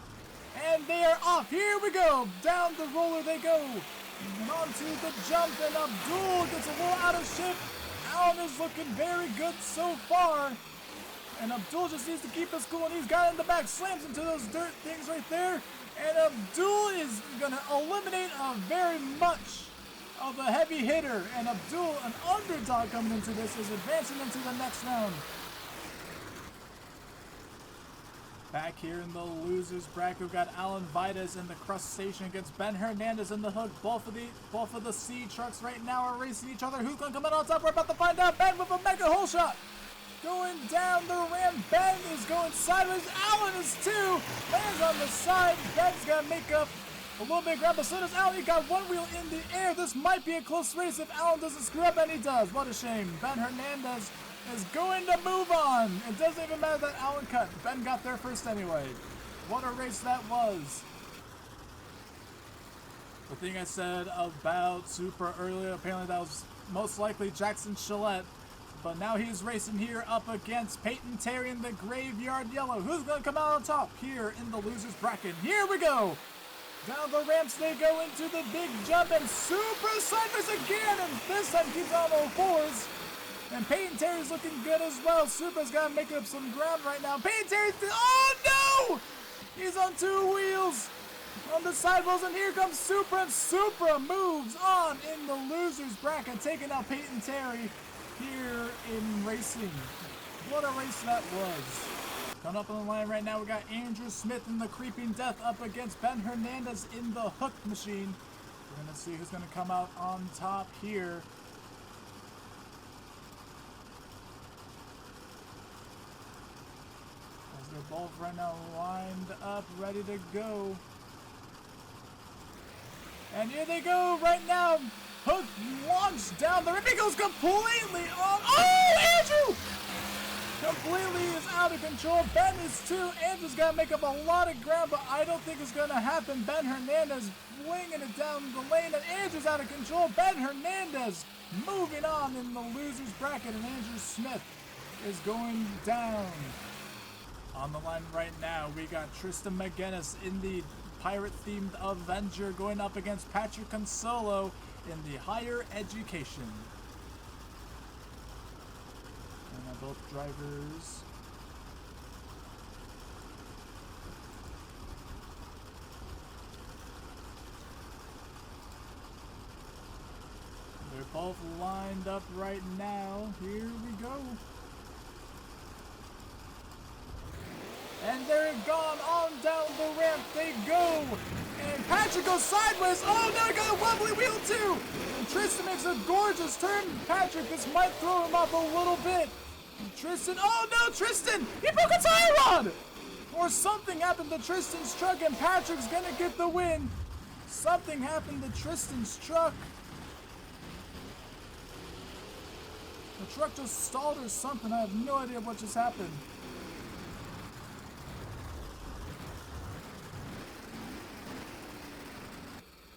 S1: And they are off. Here we go. Down the roller they go. And onto the jump, and Abdul gets a little out of shape. Alan is looking very good so far. And Abdul just needs to keep his cool, and he's got it in the back, slams into those dirt things right there. And Abdul is going to eliminate a very much of a heavy hitter. And Abdul, an underdog coming into this, is advancing into the next round. Back here in the losers bracket, we've got Alan Vidas in the crustacean against Ben Hernandez in the hook. Both of the sea trucks right now are racing each other. Who's going to come in on top? We're about to find out. Ben with a mega hole shot. Going down the ramp. Ben is going sideways. Alan is too. Lands on the side. Ben's got to make up a little bit of ground, but so does Alan. He got one wheel in the air. This might be a close race if Alan doesn't screw up, and he does. What a shame. Ben Hernandez is going to move on. It doesn't even matter that Alan cut. Ben got there first anyway. What a race that was. The thing I said about Super earlier, apparently that was most likely Jackson Chillette. But now he's racing here up against Peyton Terry in the Graveyard Yellow. Who's going to come out on top here in the losers bracket? Here we go. Down the ramps they go into the big jump, and Super sideways again, and this time keeps on all fours. And Peyton Terry's looking good as well. Supra's got to make up some ground right now. Peyton Terry, oh no! He's on two wheels on the sidewalls, and here comes Supra, and Supra moves on in the losers bracket, taking out Peyton Terry here in racing. What a race that was. Coming up on the line right now, we got Andrew Smith in the Creeping Death up against Ben Hernandez in the Hook Machine. We're going to see who's going to come out on top here. As they're both right now lined up, ready to go. And here they go right now. Hook launched down the ramp. He goes completely on. Oh, Andrew! Completely is out of control. Ben is too. Andrew's got to make up a lot of ground, but I don't think it's going to happen. Ben Hernandez flinging it down the lane, and Andrew's out of control. Ben Hernandez moving on in the losers bracket, and Andrew Smith is going down. On the line right now, we got Tristan McGinnis in the pirate-themed Avenger going up against Patrick Consolo in the Higher Education. And both drivers. They're both lined up right now. Here we go. And they're gone on down the ramp. They go. And Patrick goes sideways. Oh, no, he got a wobbly wheel too. And Tristan makes a gorgeous turn. Patrick, this might throw him off a little bit. And Tristan, oh no, Tristan, he broke a tie rod. Or something happened to Tristan's truck, and Patrick's gonna get the win. Something happened to Tristan's truck. The truck just stalled or something. I have no idea what just happened.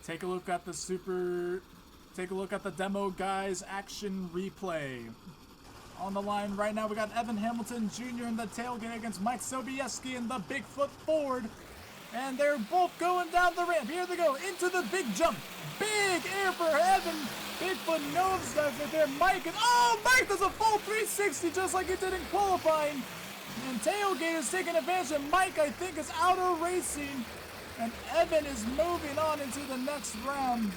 S1: Take a look at the demo guys action replay. On the line right now, we got Evan Hamilton Jr. in the tailgate against Mike Sobieski in the Bigfoot Ford. And they're both going down the ramp. Here they go into the big jump. Big air for Evan. Bigfoot nosedive right there. Mike, and oh, Mike does a full 360 just like he did in qualifying. And tailgate is taking advantage, and Mike, I think, is out of racing. And Evan is moving on into the next round.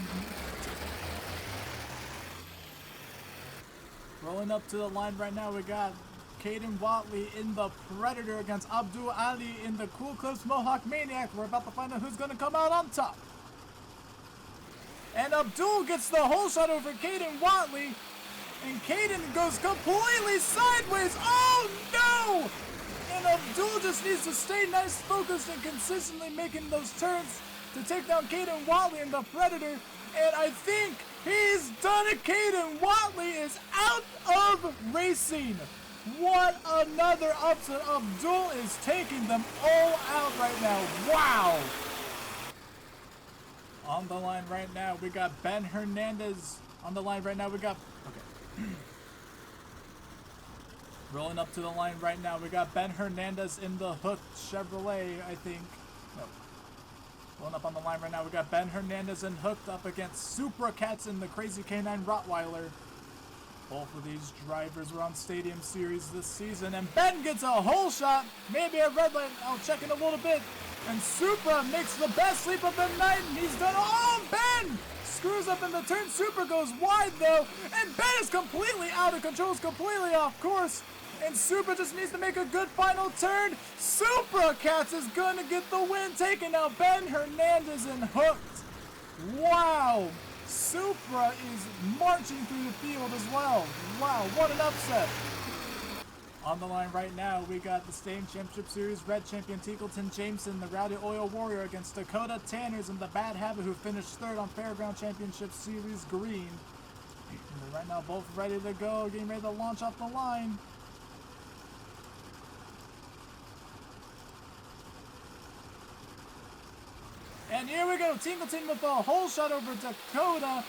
S1: Rolling up to the line right now, we got Caden Watley in the Predator against Abdul Ali in the Cool Clips Mohawk Maniac. We're about to find out who's going to come out on top. And Abdul gets the whole shot over Caden Watley. And Caden goes completely sideways. Oh no! And Abdul just needs to stay nice, focused, and consistently making those turns to take down Caden Watley in the Predator. And I think he's done it. Caden Watley is out of racing. What another upset. Abdul is taking them all out right now. Wow. On the line right now, we got Ben Hernandez. On the line right now, we got... Okay. Rolling up to the line right now, we got Ben Hernandez in the Hook Chevrolet, I think. No. Rolling up on the line right now, we got Ben Hernandez and Hooked up against Supra Cats in the Crazy Canine Rottweiler. Both of these drivers were on Stadium Series this season, and Ben gets a hole shot, maybe a red light. I'll check in a little bit. And Supra makes the best leap of the night, and he's done. Oh, Ben screws up in the turn. Supra goes wide though, and Ben is completely out of control, is completely off course. And Supra just needs to make a good final turn. Supra Cats is gonna get the win, taking out Ben Hernandez and hooked. Wow. Supra is marching through the field as well. Wow, what an upset. On the line right now, we got the Stadium Championship Series Red Champion Tinkleton Jameson, the Rowdy Oil Warrior, against Dakota Tanners and the Bad Habit, who finished third on Fairground Championship Series Green. And they're right now both ready to go, getting ready to launch off the line. And here we go, Tinkleton with a hole shot over Dakota.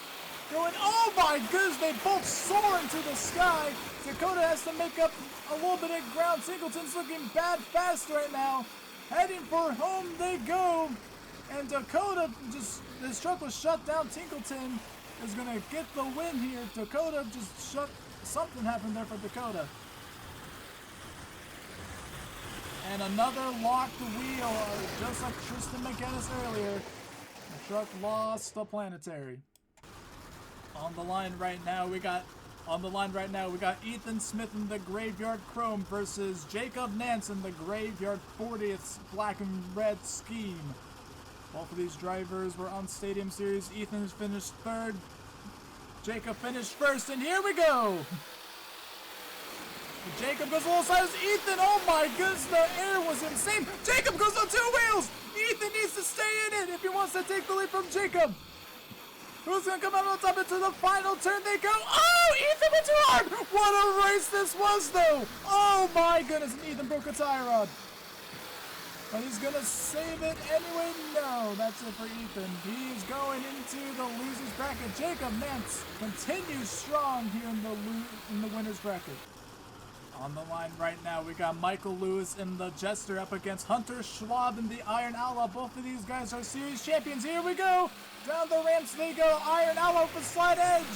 S1: Going, oh my goodness, they both soar into the sky. Dakota has to make up a little bit of ground. Tinkleton's looking bad fast right now. Heading for home they go. And Dakota, just, his truck was shut down. Tinkleton is going to get the win here. Dakota just shut, something happened there for Dakota. And another locked wheel, just like Tristan McGinnis earlier. The truck lost the planetary. On the line right now, we got Ethan Smith in the Graveyard Chrome versus Jacob Nance in the Graveyard 40th Black and Red Scheme. Both of these drivers were on Stadium Series. Ethan finished third. Jacob finished first, and here we go. Jacob goes a little sideways. Ethan, oh my goodness, the air was insane. Jacob goes on 2 wheels. Ethan needs to stay in it if he wants to take the lead from Jacob. Who's going to come out on top into the final turn? They go. Oh, Ethan went too hard. What a race this was, though. Oh, my goodness. And Ethan broke a tie rod. But he's going to save it anyway. No, that's it for Ethan. He's going into the loser's bracket. Jacob Nance continues strong here in the winner's bracket. On the line right now, we got Michael Lewis in the Jester up against Hunter Schwab in the Iron Outlaw. Both of these guys are series champions. Here we go. Down the ramps they go. Iron Outlaw with slide edge.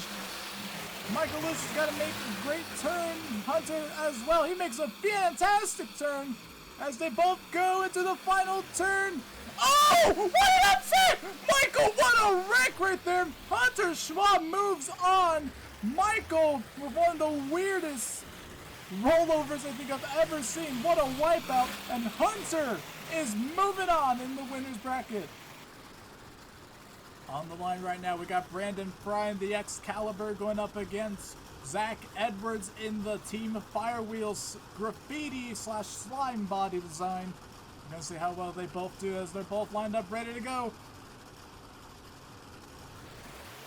S1: Michael Lewis has got to make a great turn. Hunter as well. He makes a fantastic turn as they both go into the final turn. Oh, what an upset! Michael, what a wreck right there. Hunter Schwab moves on. Michael with one of the weirdest rollovers I think I've ever seen. What a wipeout. And Hunter is moving on in the winner's bracket. On the line right now, we got Brandon Fry in the Excalibur going up against Zach Edwards in the Team Firewheels graffiti / slime body design. We're going to see how well they both do as they're both lined up ready to go.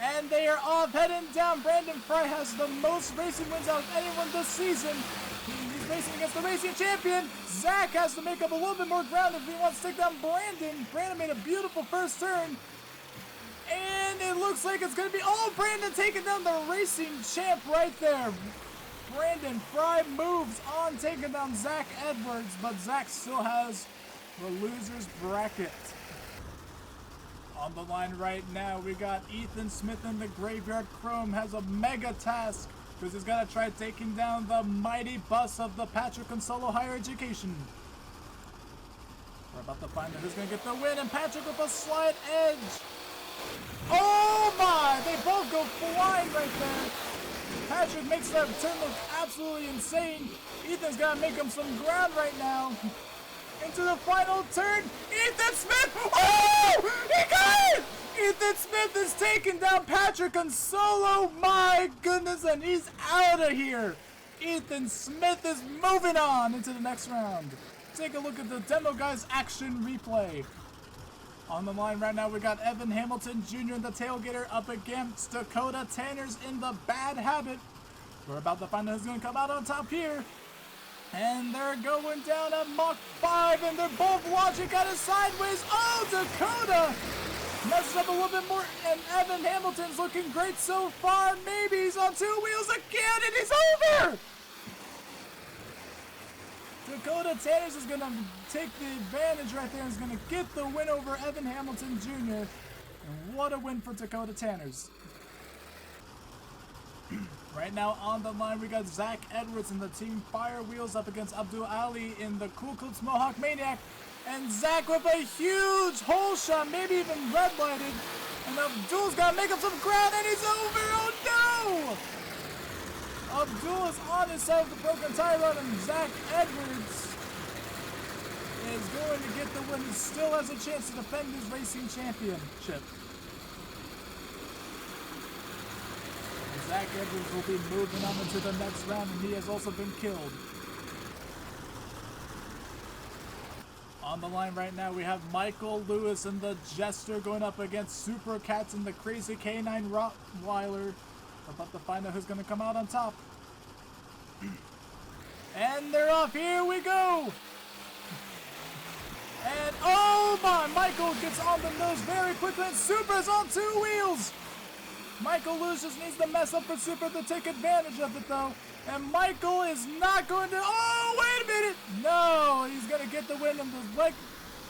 S1: And they are off, heading down. Brandon Fry has the most racing wins out of anyone this season. He's racing against the racing champion. Zach has to make up a little bit more ground if he wants to take down Brandon. Brandon made a beautiful first turn. And it looks like it's going to be... Oh, Brandon taking down the racing champ right there. Brandon Fry moves on, taking down Zach Edwards. But Zach still has the loser's bracket. On the line right now, we got Ethan Smith in the Graveyard Chrome. Has a mega task because he's got to try taking down the mighty bus of the Patrick Consolo Higher Education. We're about to find out who's going to get the win, and Patrick with a slide edge. Oh my! They both go flying right there. Patrick makes that turn look absolutely insane. Ethan's got to make him some ground right now. Into the final turn, Ethan Smith! Oh! He got it! Ethan Smith is taking down Patrick Consolo. My goodness, and he's out of here. Ethan Smith is moving on into the next round. Take a look at the Demo Guys action replay. On the line right now, we got Evan Hamilton Jr. in the Tailgater up against Dakota Tanners in the Bad Habit. We're about to find out who's going to come out on top here. And they're going down at Mach 5, and they're both launching kind of sideways. Oh, Dakota messes up a little bit more, and Evan Hamilton's looking great so far. Maybe he's on 2 wheels again, and he's over! Dakota Tanners is going to take the advantage right there and is going to get the win over Evan Hamilton Jr. And what a win for Dakota Tanners. Right now on the line, we got Zach Edwards in the Team Fire Wheels up against Abdul Ali in the Cool Clips Mohawk Maniac. And Zach with a huge hole shot, maybe even red lighted. And Abdul's got to make up some ground, and he's over. Oh no! Abdul is on his side with the broken tire rod, and Zach Edwards is going to get the win. He still has a chance to defend his racing championship. Zach Edwards will be moving on into the next round, and he has also been killed. On the line right now, we have Michael Lewis and the Jester going up against Super Cats and the Crazy K9 Rottweiler. We're about to find out who's going to come out on top. And they're off. Here we go. And oh my, Michael gets on the nose very quickly, and Super's on two wheels. Michael Lewis just needs to mess up for Super to take advantage of it, though. And Michael is not going to... Oh, wait a minute! No, he's going to get the win, and the leg...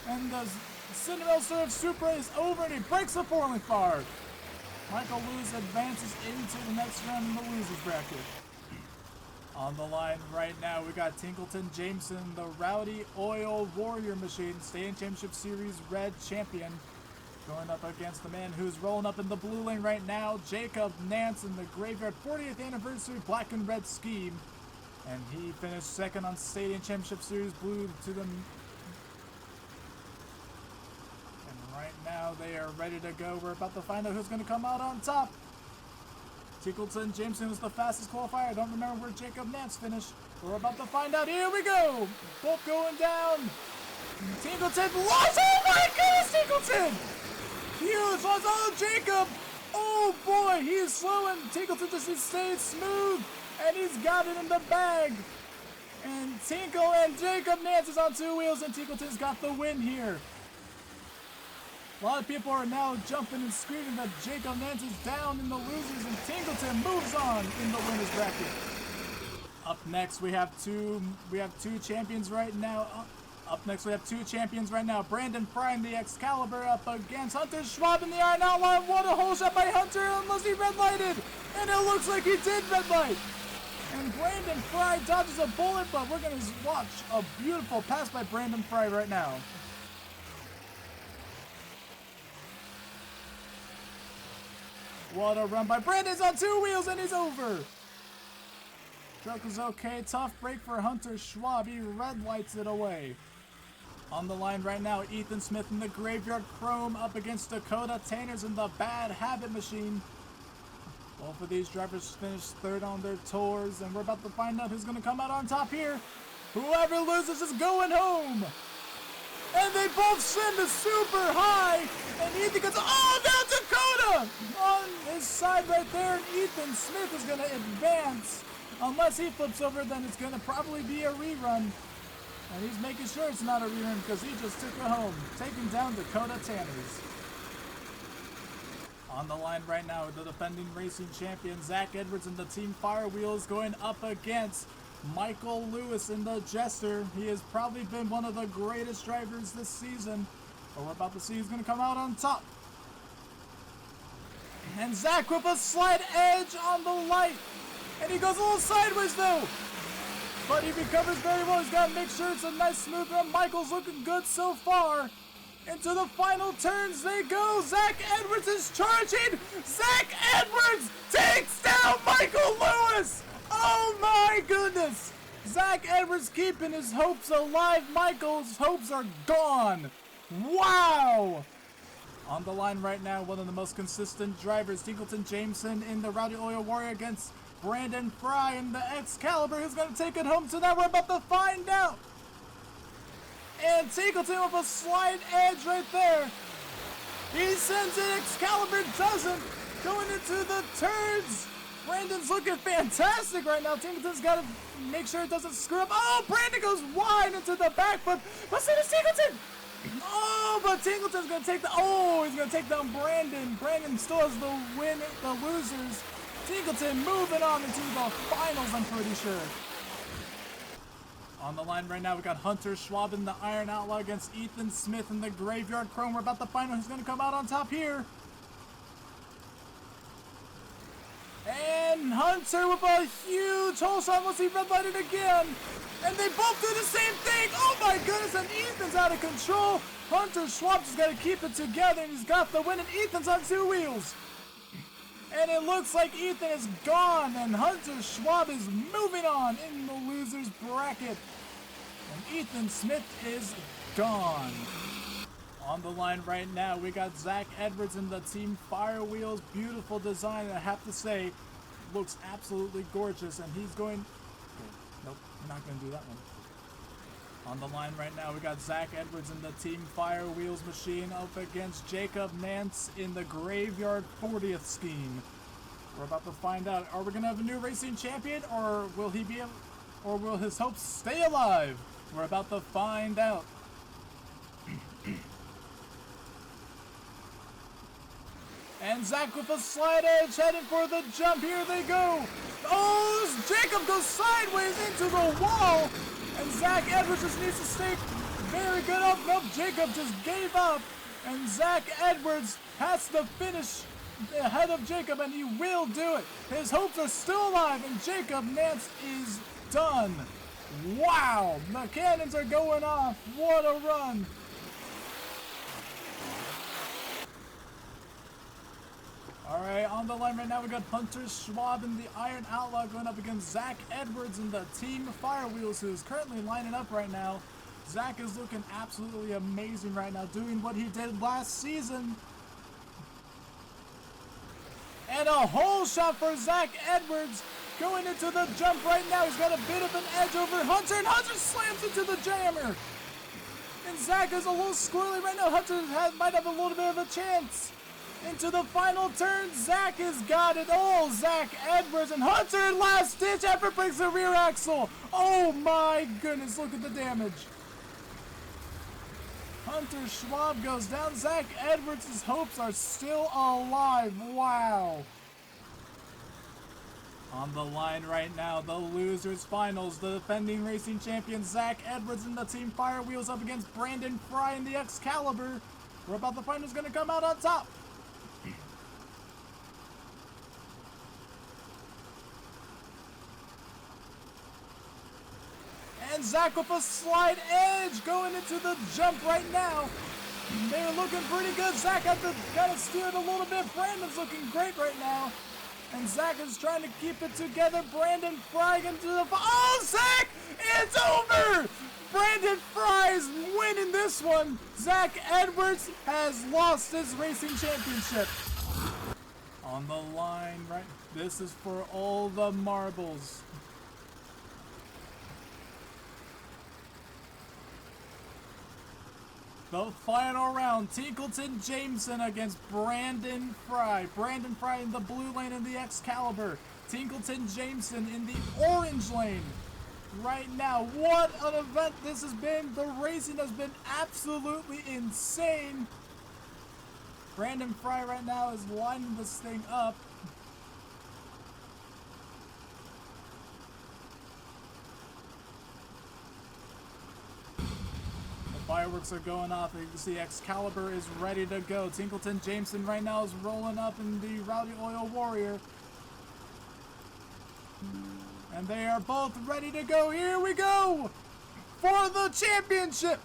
S1: And the Cinderella Surf Super is over, and he breaks the four-length bar. Michael Lewis advances into the next round in the losers bracket. On the line right now, we got Tinkleton Jameson, the Rowdy Oil Warrior Machine, State Championship Series Red Champion. Going up against the man who's rolling up in the blue lane right now, Jacob Nance in the Graveyard 40th Anniversary Black and Red Scheme. And he finished second on Stadium Championship Series Blue to them. And right now they are ready to go. We're about to find out who's going to come out on top. Tinkleton Jameson was the fastest qualifier. I don't remember where Jacob Nance finished. We're about to find out. Here we go. Both going down. Tinkleton lost. Oh my goodness, Tinkleton! Huge loss. Oh, Jacob! Oh boy, he's slow, and Tinkleton just stays smooth, and he's got it in the bag. And Tinkle and Jacob Nance is on two wheels, and Tinkleton's got the win here. A lot of people are now jumping and screaming that Jacob Nance is down in the losers, and Tinkleton moves on in the winners bracket. Up next, we have two champions right now. Up next, we have two champions right now. Brandon Fry in the Excalibur up against Hunter Schwab in the Iron Outlaw. What a hole shot by Hunter, unless he red lighted. And it looks like he did red light. And Brandon Fry dodges a bullet, but we're going to watch a beautiful pass by Brandon Fry right now. What a run by Brandon's on two wheels, and he's over. Truck is okay. Tough break for Hunter Schwab. He red lights it away. On the line right now, Ethan Smith in the Graveyard Chrome up against Dakota Tanners in the Bad Habit Machine. Both of these drivers finished third on their tours, and we're about to find out who's going to come out on top here. Whoever loses is going home. And they both send a super high, and Ethan gets, oh, now Dakota! On his side right there, Ethan Smith is going to advance. Unless he flips over, then it's going to probably be a rerun. And he's making sure it's not a rerun because he just took it home, taking down Dakota Tanners. On the line right now, the defending racing champion, Zach Edwards in the Team Fire Wheels going up against Michael Lewis in the Jester. He has probably been one of the greatest drivers this season. But we're about to see who's going to come out on top. And Zach with a slight edge on the light. And he goes a little sideways though. But he recovers very well. He's got to make sure it's a nice smooth run. Michael's looking good so far. Into the final turns they go. Zach Edwards is charging. Zach Edwards takes down Michael Lewis. Oh my goodness. Zach Edwards keeping his hopes alive. Michael's hopes are gone. Wow. On the line right now, one of the most consistent drivers, Tinkleton Jameson in the Rowdy Oil Warrior against Brandon Fry in the Excalibur, who's going to take it home. So now we're about to find out. And Tinkleton with a slight edge right there. He sends it, Excalibur doesn't. Going into the turns. Brandon's looking fantastic right now. Tinkleton's got to make sure it doesn't screw up. Oh, Brandon goes wide into the back, but what's it, Tinkleton? Oh, but Tinkleton's going to take he's going to take down Brandon. Brandon still has the win, the losers. Tinkleton moving on into the finals, I'm pretty sure. On the line right now, we got Hunter Schwab in the Iron Outlaw against Ethan Smith in the Graveyard Chrome. We're about to find out who's going to come out on top here. And Hunter with a huge hole shot once he red lighted again. And they both do the same thing. Oh my goodness, and Ethan's out of control. Hunter Schwab just got to keep it together, and he's got the win, and Ethan's on 2 wheels. And it looks like Ethan is gone, and Hunter Schwab is moving on in the loser's bracket. And Ethan Smith is gone. On the line right now, we got Zach Edwards in the Team Fire Wheels. Beautiful design, I have to say. Looks absolutely gorgeous, and he's going... Okay, nope, we're not going to do that one. On the line right now, we got Zach Edwards in the Team Fire Wheels machine up against Jacob Nance in the Graveyard 40th scheme. We're about to find out. Are we going to have a new racing champion, or will he be... or will his hopes stay alive? We're about to find out. And Zach with a slide edge heading for the jump. Here they go. Oh, Jacob goes sideways into the wall. And Zach Edwards just needs to stay very good up. Nope, Jacob just gave up. And Zach Edwards has to finish ahead of Jacob, and he will do it. His hopes are still alive, and Jacob Nance is done. Wow, the cannons are going off. What a run. Alright, on the line right now we got Hunter Schwab and the Iron Outlaw going up against Zach Edwards in the Team Fire Wheels, who is currently lining up right now. Zach is looking absolutely amazing right now, doing what he did last season. And a hole shot for Zach Edwards going into the jump right now. He's got a bit of an edge over Hunter, and Hunter slams into the jammer. And Zach is a little squirrely right now. Hunter might have a little bit of a chance. Into the final turn, Zach has got it all. Zach Edwards and Hunter, last ditch effort, breaks the rear axle. Oh my goodness, look at the damage. Hunter Schwab goes down. Zach Edwards' hopes are still alive. Wow. On the line right now, the losers finals. The defending racing champion Zach Edwards in the Team Fire Wheels up against Brandon Fry in the Excalibur. We're about to find who's going to come out on top. And Zach with a slide edge going into the jump right now. They're looking pretty good. Zach had to kind of steer it a little bit. Brandon's looking great right now. And Zach is trying to keep it together. Brandon Fry into the... Oh, Zach! It's over! Brandon Fry is winning this one. Zach Edwards has lost his racing championship. On the line, right? This is for all the marbles. The final round, Tinkleton Jameson against Brandon Fry. Brandon Fry in the blue lane in the Excalibur. Tinkleton Jameson in the orange lane. Right now, what an event this has been. The racing has been absolutely insane. Brandon Fry right now is lining this thing up. Fireworks are going off. You can see Excalibur is ready to go. Tinkleton Jameson right now is rolling up in the Rowdy Oil Warrior. And they are both ready to go. Here we go for the championship.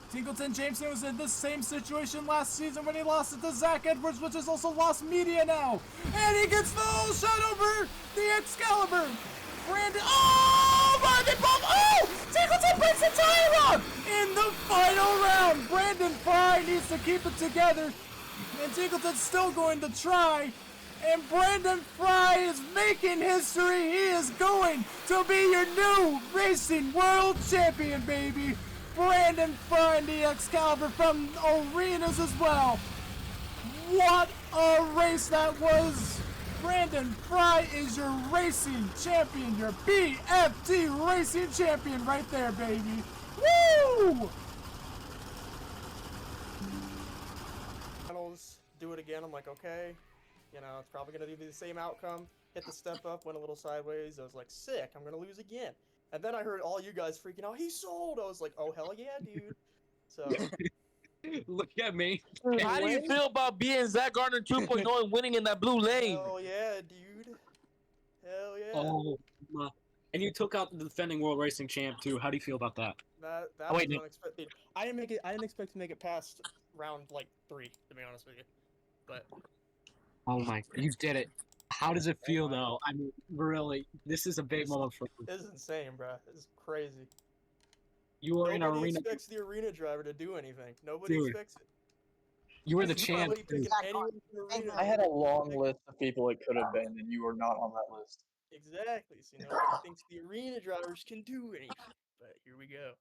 S1: Tinkleton Jameson was in this same situation last season when he lost it to Zach Edwards, which has also lost Mania now. And he gets the whole shot over the Excalibur. Brandon, oh, but they both, oh, Tinkleton breaks the tire up in the final round. Brandon Fry needs to keep it together, and Tinkleton's still going to try. And Brandon Fry is making history. He is going to be your new racing world champion, baby. Brandon Fry and the Excalibur from arenas as well. What a race that was. Brandon Fry is your racing champion, your BFT racing champion right there, baby. Woo!
S2: Finals, do it again. I'm like, okay, you know, it's probably gonna be the same outcome. Hit the step up, went a little sideways. I was like, sick, I'm gonna lose again. And then I heard all you guys freaking out. He sold. I was like, oh hell yeah, dude. So
S3: Look at me.
S4: How do you feel about being Zach Gardner 2.0 and winning in that blue lane?
S2: hell yeah, dude. Hell yeah.
S3: Oh, my. And you took out the defending world racing champ too. How do you feel about that?
S2: That
S3: Oh, wait,
S2: was
S3: no.
S2: unexpected. I didn't expect to make it past round like 3, to be honest with you. But
S3: Oh my! You did it. How does it feel though? I mean, really, this is a big moment for you.
S2: it's insane, bro. It's crazy.
S3: You were in an
S2: Nobody
S3: arena.
S2: expects the arena driver to do anything. Nobody
S3: Dude.
S2: expects it.
S3: You were the
S2: Nobody
S3: champ.
S2: picking
S3: dude.
S2: anyone in the arena.
S5: I had a long list of people it could have been, and you were not on that list.
S2: Exactly. So nobody thinks the arena drivers can do anything. But here we go.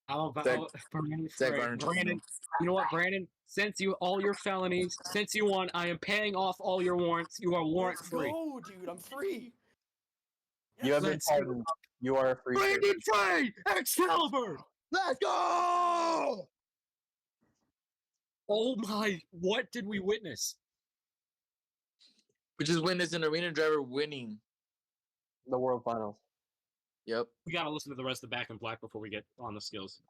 S3: How about Brandon?
S4: Zach Gardner 2.0.
S3: Brandon, you know what, Brandon? Since you all your felonies, since you won, I am paying off all your warrants. You are warrant
S2: Let's
S3: free.
S2: go, dude. I'm free.
S5: You have been
S3: Let's go.
S5: pardoned. You are a free.
S3: Brandon Frey, Excalibur.
S4: Let's go!
S3: Oh my! What did we witness?
S4: We just witnessed an arena driver winning.
S5: The World Finals.
S4: Yep.
S3: We gotta listen to the rest of the Back in Black before we get on the skills.